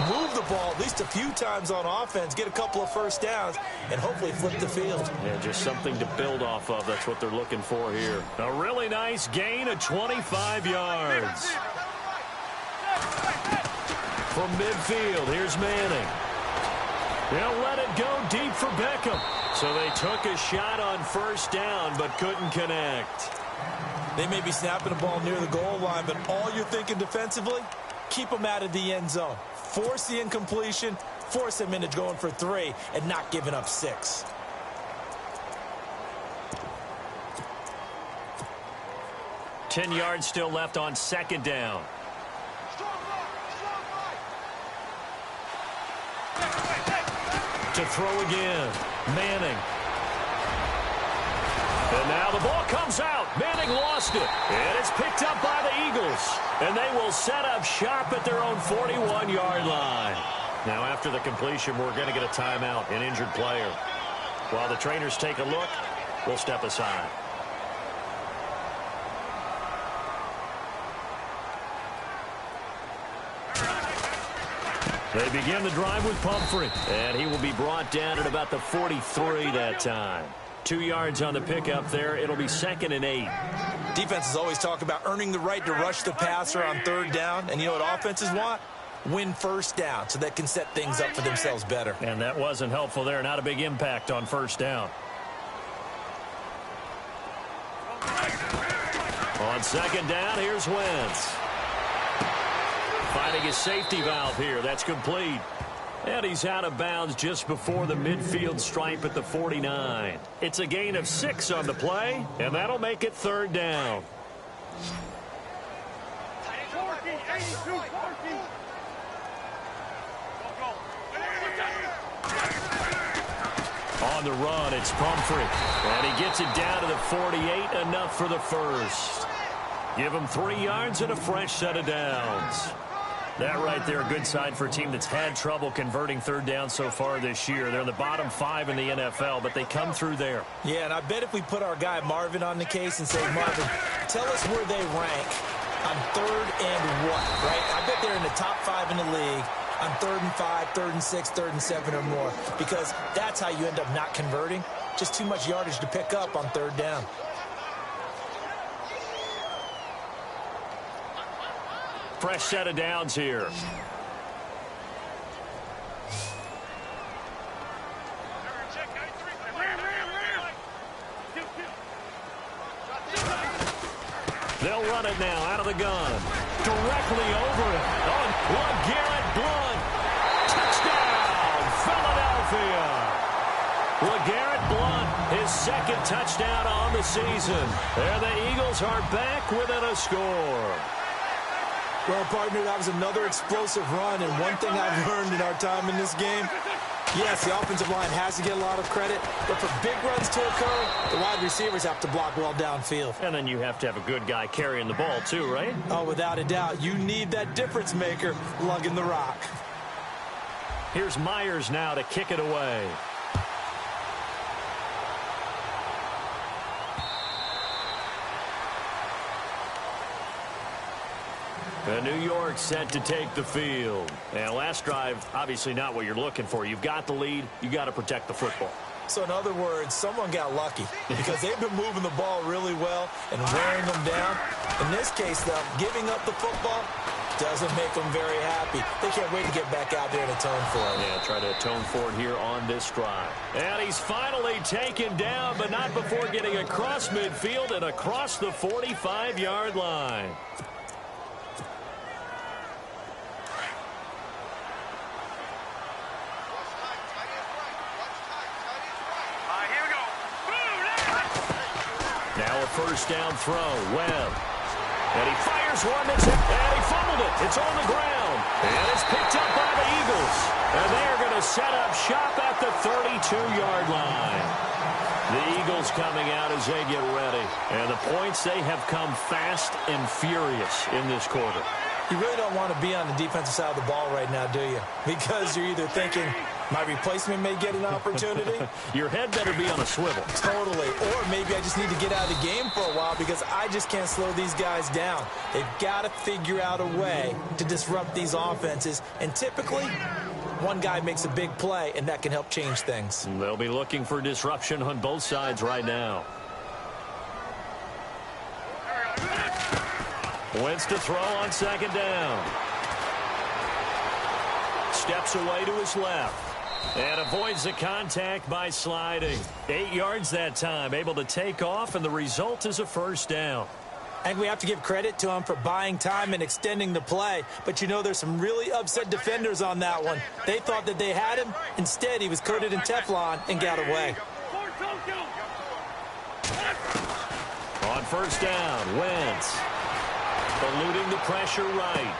[SPEAKER 2] move the ball at least a few times on offense, get a couple of first downs, and hopefully flip the field.
[SPEAKER 1] Yeah, just something to build off of. That's what they're looking for here. A really nice gain of 25 yards. From midfield, here's Manning. They'll let it go deep for Beckham. So they took a shot on first down, but couldn't connect.
[SPEAKER 2] They may be snapping the ball near the goal line, but all you're thinking defensively, keep them out of the end zone. Force the incompletion, force them into going for 3, and not giving up 6.
[SPEAKER 1] Ten yards still left on second down. To throw again, Manning. And now the ball comes out. Manning lost it. And it's picked up by the Eagles. And they will set up shop at their own 41-yard line. Now after the completion, we're going to get a timeout, an injured player. While the trainers take a look, we'll step aside. They begin the drive with Pumphrey, and he will be brought down at about the 43 that time. 2 yards on the pickup there. It'll be 2nd and 8.
[SPEAKER 2] Defenses always talk about earning the right to rush the passer on third down, and you know what offenses want? Win first down so they can set things up for themselves better.
[SPEAKER 1] And that wasn't helpful there. Not a big impact on first down. On second down, here's Wentz. Finding his safety valve here. That's complete. And he's out of bounds just before the midfield stripe at the 49. It's a gain of 6 on the play, and that'll make it third down. On the run, it's Pumphrey. And he gets it down to the 48, enough for the first. Give him 3 yards and a fresh set of downs. That right there, a good sign for a team that's had trouble converting third down so far this year. They're in the bottom 5 in the NFL, but they come through there.
[SPEAKER 2] Yeah, and I bet if we put our guy Marvin on the case and say, Marvin, tell us where they rank on third and what, right? I bet they're in the top 5 in the league on 3rd and 5, 3rd and 6, 3rd and 7 or more, because that's how you end up not converting. Just too much yardage to pick up on third down.
[SPEAKER 1] Fresh set of downs here. They'll run it now out of the gun. Directly over it. On LeGarrette Blount. Touchdown, Philadelphia. LeGarrette Blount, his 2nd touchdown on the season. And the Eagles are back within a score.
[SPEAKER 2] Well, partner, that was another explosive run, and one thing I've learned in our time in this game, yes, the offensive line has to get a lot of credit, but for big runs to occur, the wide receivers have to block well downfield.
[SPEAKER 1] And then you have to have a good guy carrying the ball too, right?
[SPEAKER 2] Oh, without a doubt. You need that difference maker lugging the rock.
[SPEAKER 1] Here's Myers now to kick it away. And New York set to take the field. And last drive, obviously not what you're looking for. You've got the lead. You got to protect the football.
[SPEAKER 2] So in other words, someone got lucky because they've been moving the ball really well and wearing them down. In this case, though, giving up the football doesn't make them very happy. They can't wait to get back out there and atone for it.
[SPEAKER 1] Yeah, try to atone for it here on this drive. And he's finally taken down, but not before getting across midfield and across the 45-yard line. Now a first down throw. Webb. And he fires one that's hit. And he fumbled it. It's on the ground. And it's picked up by the Eagles. And they're going to set up shop at the 32-yard line. The Eagles coming out as they get ready. And the points, they have come fast and furious in this quarter.
[SPEAKER 2] You really don't want to be on the defensive side of the ball right now, do you? Because you're either thinking, My replacement may get an opportunity.
[SPEAKER 1] Your head better be on a swivel.
[SPEAKER 2] Totally. Or maybe I just need to get out of the game for a while because I just can't slow these guys down. They've got to figure out a way to disrupt these offenses. And typically, one guy makes a big play, and that can help change things.
[SPEAKER 1] They'll be looking for disruption on both sides right now. Wentz to throw on second down. Steps away to his left. And avoids the contact by sliding. 8 yards that time, able to take off, and the result is a first down.
[SPEAKER 2] And we have to give credit to him for buying time and extending the play. But, you know, there's some really upset defenders on that one. They thought that they had him. Instead, he was coated in Teflon and got away.
[SPEAKER 1] On first down, Wentz. Eluding the pressure right.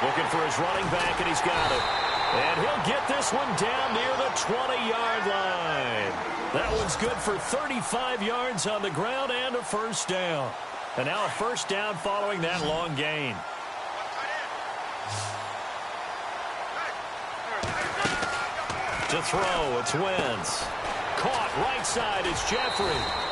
[SPEAKER 1] Looking for his running back, and he's got it. And he'll get this one down near the 20-yard line. That one's good for 35 yards on the ground and a first down. And now a first down following that long gain. To throw, it's Wentz. Caught right side, it's Jeffrey.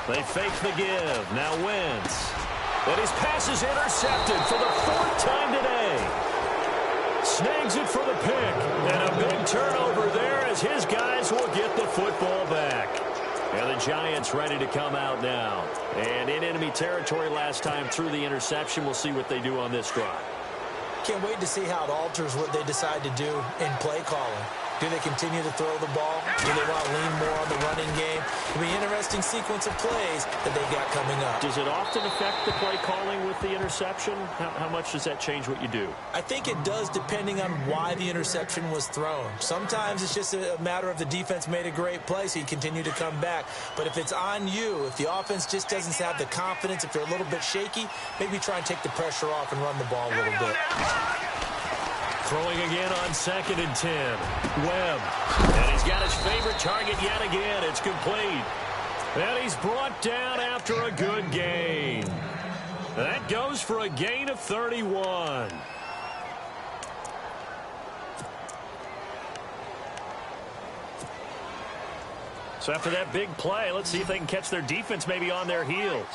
[SPEAKER 1] They fake the give. Now Wentz. But his pass is intercepted for the 4th time today. Snags it for the pick. And a big turnover there as his guys will get the football back. And the Giants ready to come out now. And in enemy territory last time through the interception. We'll see what they do on this drive.
[SPEAKER 2] Can't wait to see how it alters what they decide to do in play calling. Do they continue to throw the ball? Do they want to lean more on the running game? It'll be an interesting sequence of plays that they got coming up.
[SPEAKER 1] Does it often affect the play calling with the interception? How much does that change what you do?
[SPEAKER 2] I think it does depending on why the interception was thrown. Sometimes it's just a matter of the defense made a great play, so you continue to come back. But if it's on you, if the offense just doesn't have the confidence, if they're a little bit shaky, maybe try and take the pressure off and run the ball a little bit.
[SPEAKER 1] Throwing again on 2nd and 10. Webb. And he's got his favorite target yet again. It's complete. And he's brought down after a good gain. That goes for a gain of 31. So after that big play, let's see if they can catch their defense maybe on their heels.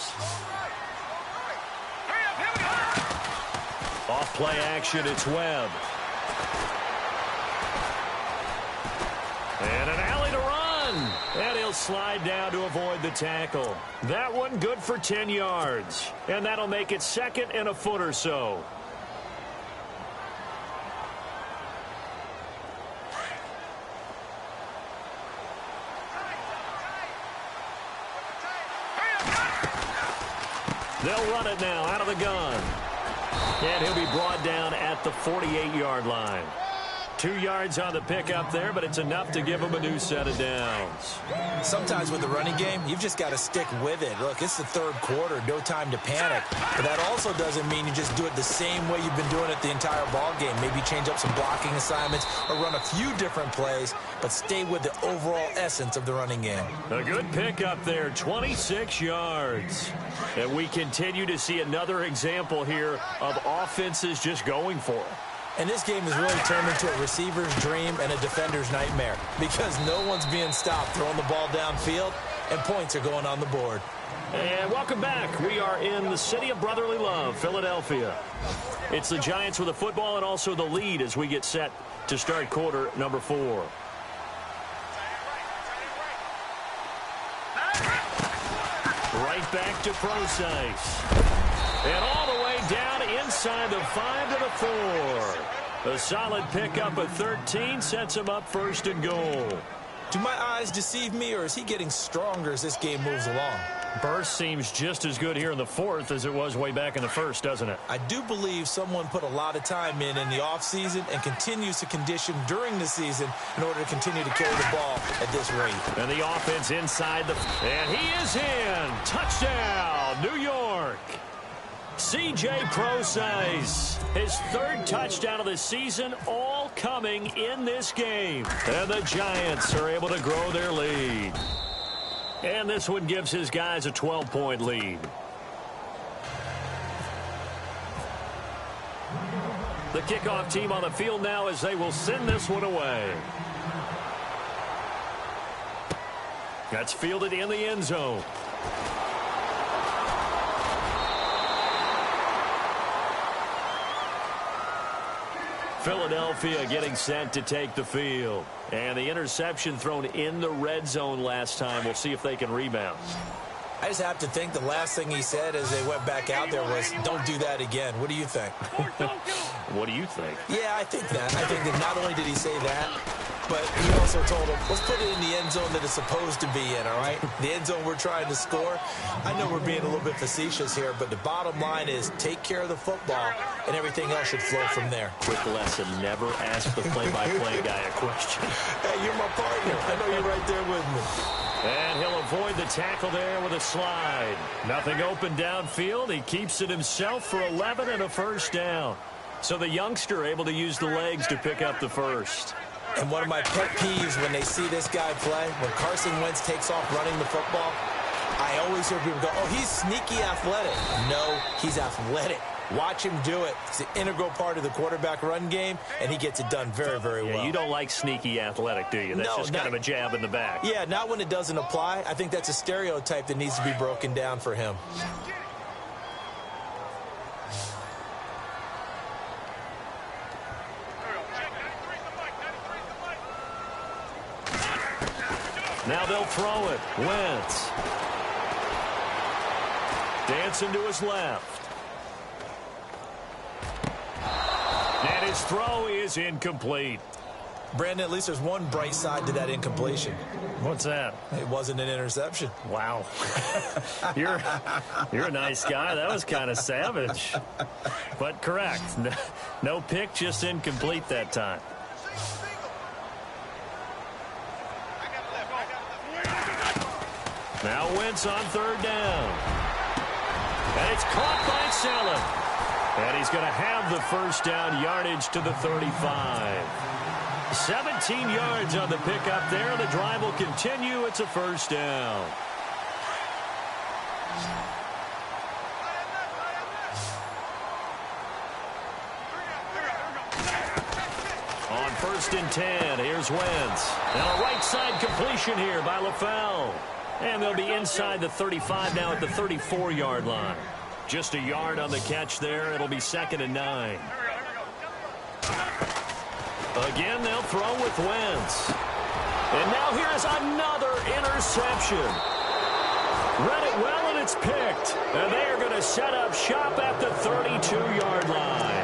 [SPEAKER 1] Off play action, it's Webb. And an alley to run. And he'll slide down to avoid the tackle. That one good for 10 yards. And that'll make it 2nd and a foot or so. They'll run it now out of the gun. And he'll be brought down at the 48-yard line. 2 yards on the pickup there, but it's enough to give him a new set of downs.
[SPEAKER 2] Sometimes with the running game, you've just got to stick with it. Look, it's the 3rd quarter, no time to panic. But that also doesn't mean you just do it the same way you've been doing it the entire ball game. Maybe change up some blocking assignments or run a few different plays, but stay with the overall essence of the running game.
[SPEAKER 1] A good pickup there, 26 yards. And we continue to see another example here of offenses just going for it.
[SPEAKER 2] And this game has really turned into a receiver's dream and a defender's nightmare because no one's being stopped throwing the ball downfield, and points are going on the board.
[SPEAKER 1] And welcome back. We are in the city of brotherly love, Philadelphia. It's the Giants with the football and also the lead as we get set to start quarter number 4. Right back to Procise. And all the way down inside the 5 to the 4. A solid pickup of 13 sets him up 1st and goal.
[SPEAKER 2] Do my eyes deceive me, or is he getting stronger as this game moves along?
[SPEAKER 1] Burst seems just as good here in the fourth as it was way back in the first, doesn't it?
[SPEAKER 2] I do believe someone put a lot of time in the offseason and continues to condition during the season in order to continue to carry the ball at this rate.
[SPEAKER 1] And the offense inside and he is in. Touchdown, New York. C.J. Prosise, his third touchdown of the season, all coming in this game. And the Giants are able to grow their lead. And this one gives his guys a 12-point lead. The kickoff team on the field now as they will send this one away. That's fielded in the end zone. Philadelphia getting set to take the field. And the interception thrown in the red zone last time. We'll see if they can rebound.
[SPEAKER 2] I just have to think the last thing he said as they went back out there was, don't do that again. What do you think?
[SPEAKER 1] What do you think?
[SPEAKER 2] Yeah, I think that. I think that not only did he say that, but he also told him, let's put it in the end zone that it's supposed to be in, all right? The end zone we're trying to score. I know we're being a little bit facetious here, but the bottom line is take care of the football, and everything else should flow from there.
[SPEAKER 1] Quick lesson, never ask the play-by-play guy a question.
[SPEAKER 2] Hey, you're my partner. I know you're right there with me.
[SPEAKER 1] And he'll avoid the tackle there with a slide. Nothing open downfield. He keeps it himself for 11 and a first down. So the youngster able to use the legs to pick up the first.
[SPEAKER 2] And one of my pet peeves when they see this guy play, when Carson Wentz takes off running the football, I always hear people go, oh, he's sneaky athletic. No, he's athletic. Watch him do it. It's an integral part of the quarterback run game, and he gets it done very, very well.
[SPEAKER 1] You don't like sneaky athletic, do you? That's just kind of a jab in the back.
[SPEAKER 2] Yeah, not when it doesn't apply. I think that's a stereotype that needs to be broken down for him.
[SPEAKER 1] Now they'll throw it. Wentz. Dancing to his left. And his throw is incomplete.
[SPEAKER 2] Brandon, at least there's one bright side to that incompletion.
[SPEAKER 1] What's that?
[SPEAKER 2] It wasn't an interception.
[SPEAKER 1] Wow. You're a nice guy. That was kind of savage. But correct. No pick, just incomplete that time. Now Wentz on third down. And it's caught by Saleh. And he's going to have the first down, yardage to the 35. 17 yards on the pickup there. The drive will continue. It's a first down. On 1st and 10, here's Wentz. Now a right side completion here by LaFell. And they'll be inside the 35 now at the 34-yard line. Just a yard on the catch there. It'll be 2nd and 9. Again, they'll throw with Wentz. And now here's another interception. Read it well, and it's picked. And they are going to set up shop at the 32-yard line.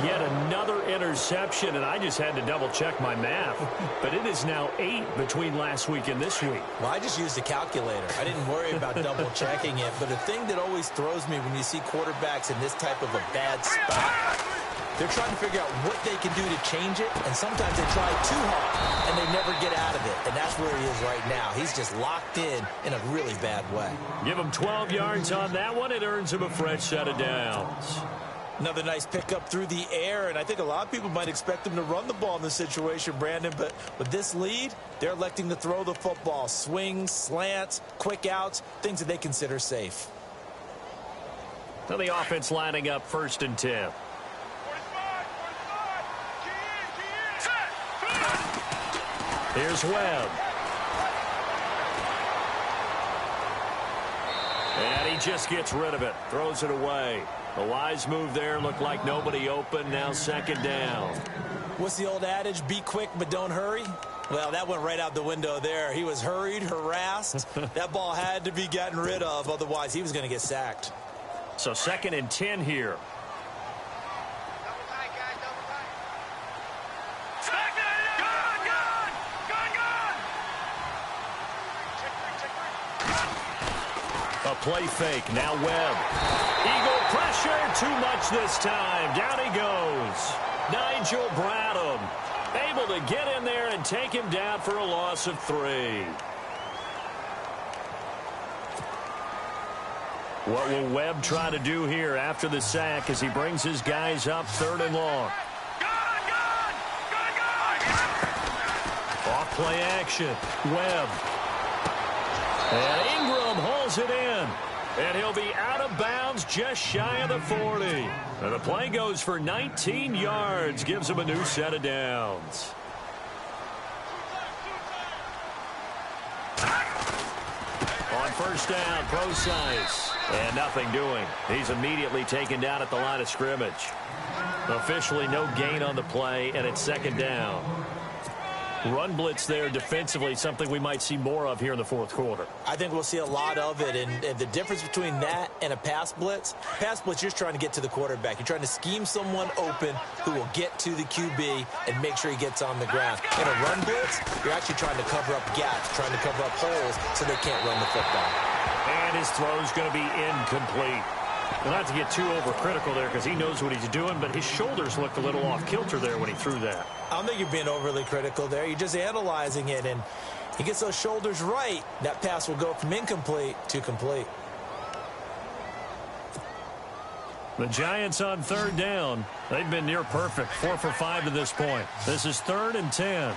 [SPEAKER 1] Yet another interception, and I just had to double-check my math. But it is now 8 between last week and this week.
[SPEAKER 2] Well, I just used a calculator. I didn't worry about double-checking it. But the thing that always throws me when you see quarterbacks in this type of a bad spot, they're trying to figure out what they can do to change it, and sometimes they try too hard, and they never get out of it. And that's where he is right now. He's just locked in a really bad way.
[SPEAKER 1] Give him 12 yards on that one. It earns him a fresh set of downs.
[SPEAKER 2] Another nice pickup through the air, and I think a lot of people might expect them to run the ball in this situation, Brandon, but with this lead, they're electing to throw the football. Swings, slants, quick outs, things that they consider safe.
[SPEAKER 1] So the offense lining up 1st and 10. Here's Webb. And he just gets rid of it, throws it away. A wise move there. Looked like nobody open. Now 2nd down.
[SPEAKER 2] What's the old adage? Be quick, but don't hurry. Well, that went right out the window there. He was hurried, harassed. That ball had to be gotten rid of. Otherwise, he was going to get sacked.
[SPEAKER 1] So 2nd and 10 here. play fake. Now Webb. Eagle pressure. Too much this time. Down he goes. Nigel Bradham able to get in there and take him down for a loss of 3. What will Webb try to do here after the sack as he brings his guys up 3rd and long? Off play action. Webb. And Ingram hauls it in. And he'll be out of bounds just shy of the 40. And the play goes for 19 yards. Gives him a new set of downs. On first down, Procise. And nothing doing. He's immediately taken down at the line of scrimmage. Officially no gain on the play, and it's 2nd down. Run blitz there defensively, something we might see more of here in the 4th quarter.
[SPEAKER 2] I think we'll see a lot of it, and the difference between that and a pass blitz, you're just trying to get to the quarterback. You're trying to scheme someone open who will get to the QB and make sure he gets on the ground. In a run blitz, you're actually trying to cover up gaps, trying to cover up holes so they can't run the football.
[SPEAKER 1] And his throw's going to be incomplete. Well, not to get too overcritical there because he knows what he's doing, but his shoulders looked a little off kilter there when he threw that.
[SPEAKER 2] I don't think you're being overly critical there. You're just analyzing it, and he gets those shoulders right. That pass will go from incomplete to complete.
[SPEAKER 1] The Giants on 3rd down. They've been near perfect, 4 for 5 to this point. This is 3rd and 10.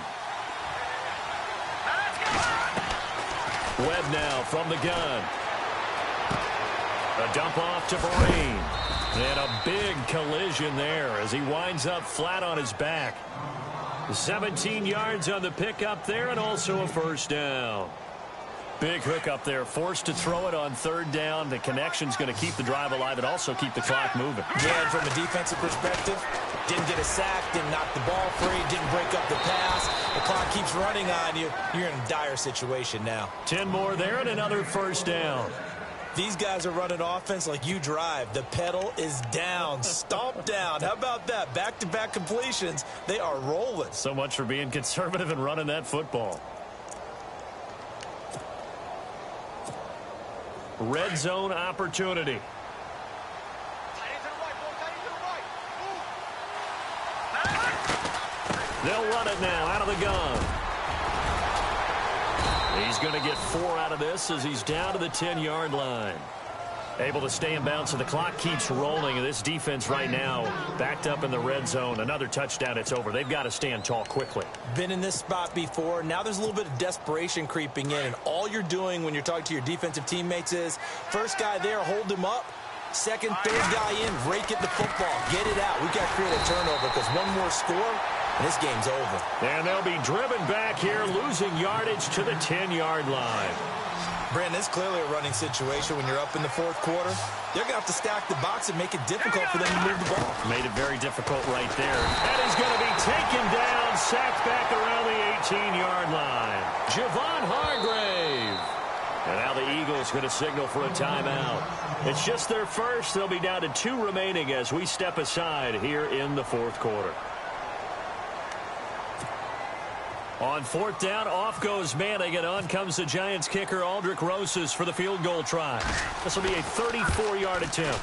[SPEAKER 1] Webb now from the gun. A dump off to Vereen. And a big collision there as he winds up flat on his back. 17 yards on the pickup there and also a first down. Big hook up there. Forced to throw it on 3rd down. The connection's going to keep the drive alive and also keep the clock moving.
[SPEAKER 2] Yeah, and from a defensive perspective, didn't get a sack, didn't knock the ball free, didn't break up the pass. The clock keeps running on you. You're in a dire situation now.
[SPEAKER 1] 10 more there and another first down.
[SPEAKER 2] These guys are running offense like you drive. The pedal is down, stomp down. How about that? Back-to-back completions. They are rolling.
[SPEAKER 1] So much for being conservative and running that football. Red zone opportunity. They'll run it now out of the gun. He's going to get 4 out of this as he's down to the 10-yard line. Able to stay in bounds, so the clock keeps rolling. And this defense right now backed up in the red zone. Another touchdown, it's over. They've got to stand tall quickly.
[SPEAKER 2] Been in this spot before. Now there's a little bit of desperation creeping in. And all you're doing when you're talking to your defensive teammates is, first guy there, hold him up. Second, third guy in, rake it the football. Get it out. We've got to create a turnover because one more score, and this game's over.
[SPEAKER 1] And they'll be driven back here, losing yardage to the 10-yard line.
[SPEAKER 2] Brandon, it's clearly a running situation when you're up in the 4th quarter. They're going to have to stack the box and make it difficult for them to move the ball.
[SPEAKER 1] Made it very difficult right there. And he's going to be taken down, sacked back around the 18-yard line. Javon Hargrave. And now the Eagles going to signal for a timeout. It's just their first. They'll be down to 2 remaining as we step aside here in the 4th quarter. On 4th down, off goes Manning, and on comes the Giants kicker, Aldrick Rosas, for the field goal try. This will be a 34-yard attempt.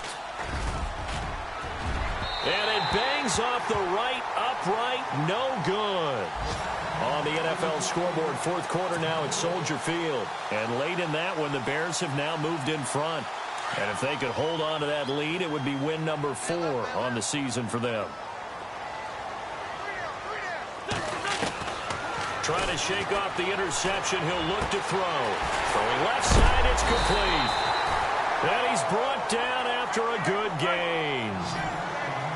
[SPEAKER 1] And it bangs off the right upright, no good. On the NFL scoreboard, 4th quarter now at Soldier Field. And late in that one, the Bears have now moved in front. And if they could hold on to that lead, it would be win number 4 on the season for them. Trying to shake off the interception. He'll look to throw. Throwing left side, it's complete. And he's brought down after a good gain.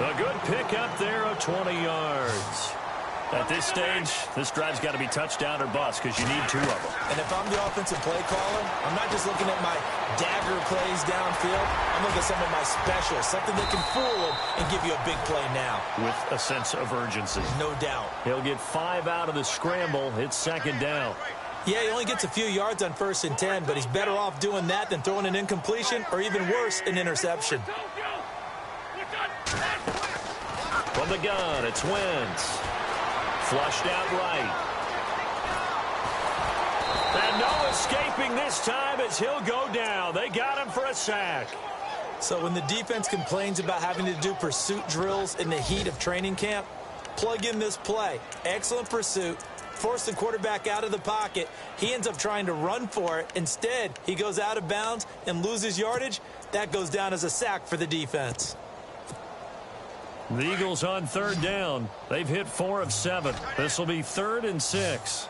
[SPEAKER 1] A good pickup there of 20 yards. At this stage, this drive's got to be touchdown or bust because you need 2 of them.
[SPEAKER 2] And if I'm the offensive play caller, I'm not just looking at my dagger plays downfield. I'm looking at some of my specials, something that can fool them and give you a big play now.
[SPEAKER 1] With a sense of urgency.
[SPEAKER 2] No doubt.
[SPEAKER 1] He'll get 5 out of the scramble. It's 2nd down.
[SPEAKER 2] Yeah, he only gets a few yards on 1st and 10, but he's better off doing that than throwing an incompletion or even worse, an interception.
[SPEAKER 1] From the gun, it's Wentz. Flushed out right. And No escaping this time as he'll go down. They got him for a sack.
[SPEAKER 2] So when the defense complains about having to do pursuit drills in the heat of training camp, plug in this play. Excellent pursuit. Force the quarterback out of the pocket. He ends up trying to run for it. Instead, he goes out of bounds and loses yardage. That goes down as a sack for the defense.
[SPEAKER 1] The Eagles on third down. They've hit 4 of 7. This will be 3rd and 6.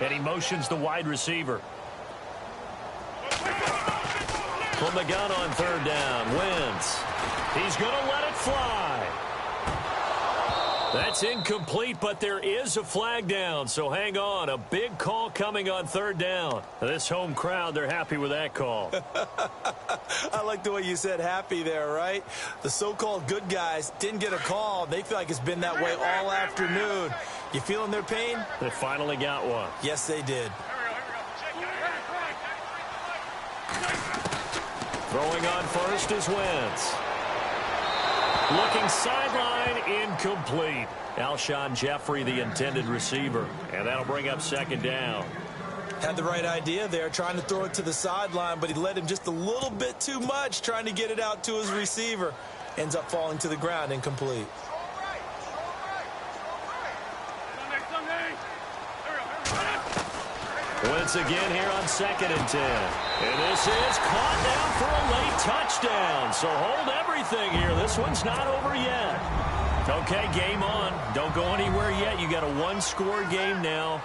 [SPEAKER 1] And he motions the wide receiver. From the gun on third down, Wentz. He's going to let it fly. That's incomplete, but there is a flag down, so hang on. A big call coming on third down. This home crowd, they're happy with that call.
[SPEAKER 2] I like the way you said happy there, right? The so-called good guys didn't get a call. They feel like it's been that way all afternoon. You feeling their pain?
[SPEAKER 1] They finally got one.
[SPEAKER 2] Yes, they did.
[SPEAKER 1] Throwing on first is Wentz. Looking sideline, incomplete. Alshon Jeffrey, the intended receiver. And that'll bring up second down.
[SPEAKER 2] Had the right idea there, trying to throw it to the sideline, but he led him just a little bit too much, trying to get it out to his receiver. Ends up falling to the ground, incomplete.
[SPEAKER 1] Wentz again here on 2nd and 10. And this is caught down for a late touchdown. So hold everything here. This one's not over yet. Okay, game on. Don't go anywhere yet. You got a one-score game now.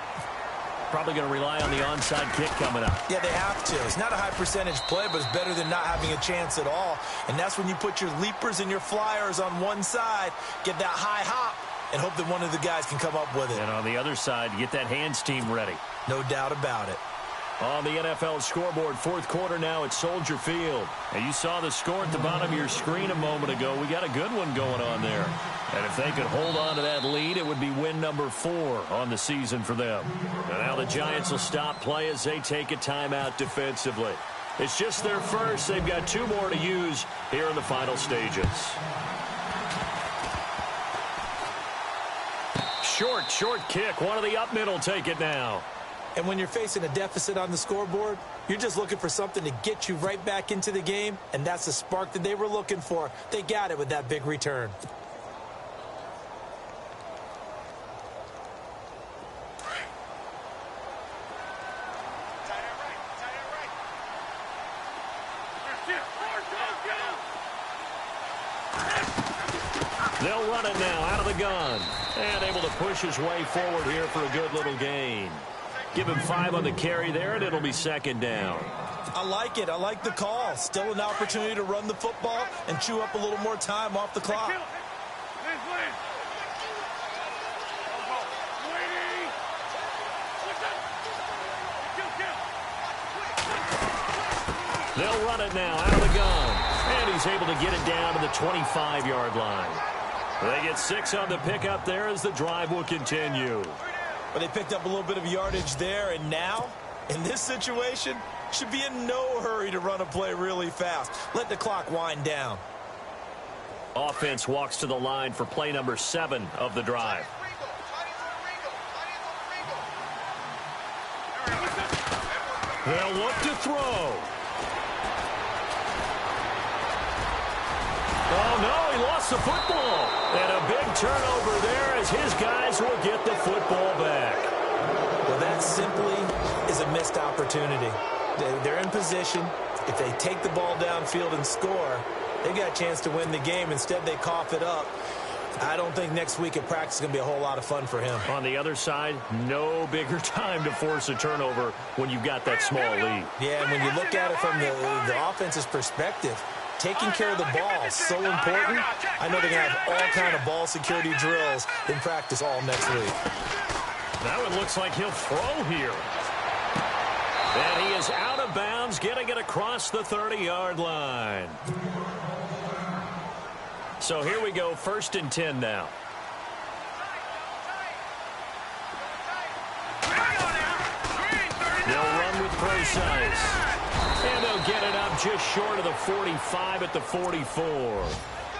[SPEAKER 1] Probably going to rely on the onside kick coming up.
[SPEAKER 2] Yeah, they have to. It's not a high-percentage play, but it's better than not having a chance at all. And that's when you put your leapers and your flyers on one side, get that high hop, and hope that one of the guys can come up with it.
[SPEAKER 1] And on the other side, get that hands team ready.
[SPEAKER 2] No doubt about it.
[SPEAKER 1] On the NFL scoreboard, 4th quarter now at Soldier Field. And you saw the score at the bottom of your screen a moment ago. We got a good one going on there. And if they could hold on to that lead, it would be win number 4 on the season for them. And now the Giants will stop play as they take a timeout defensively. It's just their first. They've got 2 more to use here in the final stages. Short kick. One of the up middle take it now.
[SPEAKER 2] And when you're facing a deficit on the scoreboard, you're just looking for something to get you right back into the game, and that's the spark that they were looking for. They got it with that big return.
[SPEAKER 1] They'll run it now out of the gun. And able to push his way forward here for a good little gain. Give him 5 on the carry there, and it'll be second down.
[SPEAKER 2] I like it. I like the call. Still an opportunity to run the football and chew up a little more time off the clock.
[SPEAKER 1] They'll run it now out of the gun. And he's able to get it down to the 25-yard line. They get 6 on the pickup there as the drive will continue.
[SPEAKER 2] But they picked up a little bit of yardage there, and now, in this situation, should be in no hurry to run a play really fast. Let the clock wind down.
[SPEAKER 1] Offense walks to the line for play number 7 of the drive. They'll look to throw. Oh, no, he lost the football. And a big turnover there as his guys will get the football back.
[SPEAKER 2] Well, that simply is a missed opportunity. They're in position. If they take the ball downfield and score, they got a chance to win the game. Instead, they cough it up. I don't think next week at practice is going to be a whole lot of fun for him.
[SPEAKER 1] On the other side, no bigger time to force a turnover when you've got that small lead.
[SPEAKER 2] Yeah, and when you look at it from the offense's perspective, taking care of the ball is so important. I know they're going to have all kind of ball security drills in practice all next week.
[SPEAKER 1] That one looks like he'll throw here. And he is out of bounds, getting it across the 30-yard line. So here we go, 1st and 10 now. They'll run with precise. And they'll get it up just short of the 45 at the 44.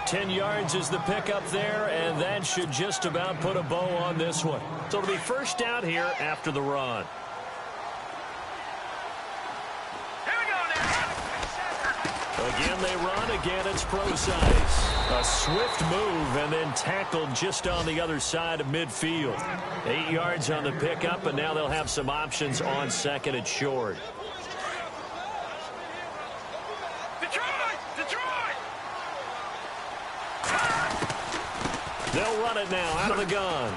[SPEAKER 1] 10 yards is the pickup there, and that should just about put a bow on this one. So it'll be first down here after the run. Again, they run. Again, it's Procise. A swift move and then tackled just on the other side of midfield. 8 yards on the pickup, and now they'll have some options on second and short. They'll run it now out of the gun.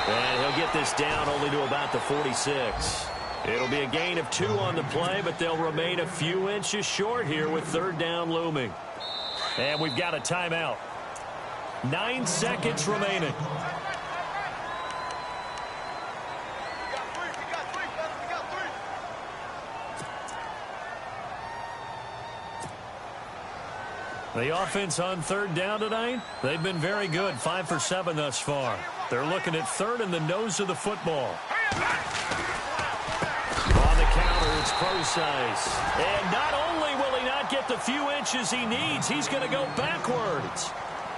[SPEAKER 1] And he'll get this down only to about the 46. It'll be a gain of 2 on the play, but they'll remain a few inches short here with third down looming. And we've got a timeout. 9 seconds remaining. The offense on third down tonight, they've been very good, 5 for 7 thus far. They're looking at third in the nose of the football. On the counter, it's Procise. And not only will he not get the few inches he needs, he's going to go backwards.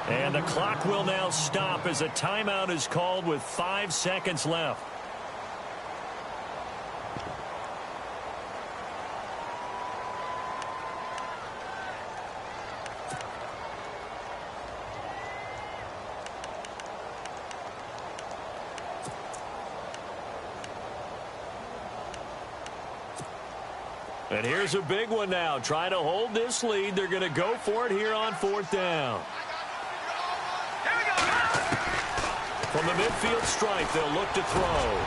[SPEAKER 1] And the clock will now stop as a timeout is called with 5 seconds left. And here's a big one now. Trying to hold this lead. They're going to go for it here on fourth down. From the midfield stripe, they'll look to throw.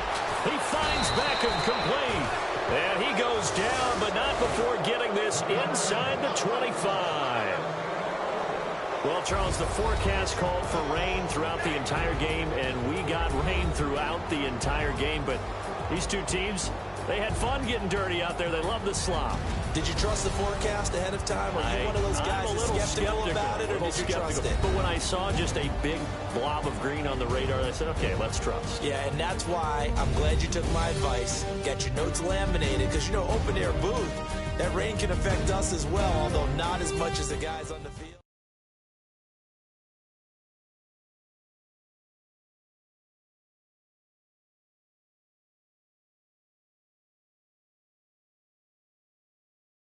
[SPEAKER 1] He finds Beckham complete. And he goes down, but not before getting this inside the 25. Well, Charles, the forecast called for rain throughout the entire game, and we got rain throughout the entire game. But these two teams, they had fun getting dirty out there. They love the slop.
[SPEAKER 2] Did you trust the forecast ahead of time? Are you one of those guys that's skeptical about it, or did you trust it?
[SPEAKER 1] But when I saw just a big blob of green on the radar, I said, okay, let's trust.
[SPEAKER 2] Yeah, and that's why I'm glad you took my advice. Get your notes laminated, because, you know, open-air booth, that rain can affect us as well, although not as much as the guys on the field.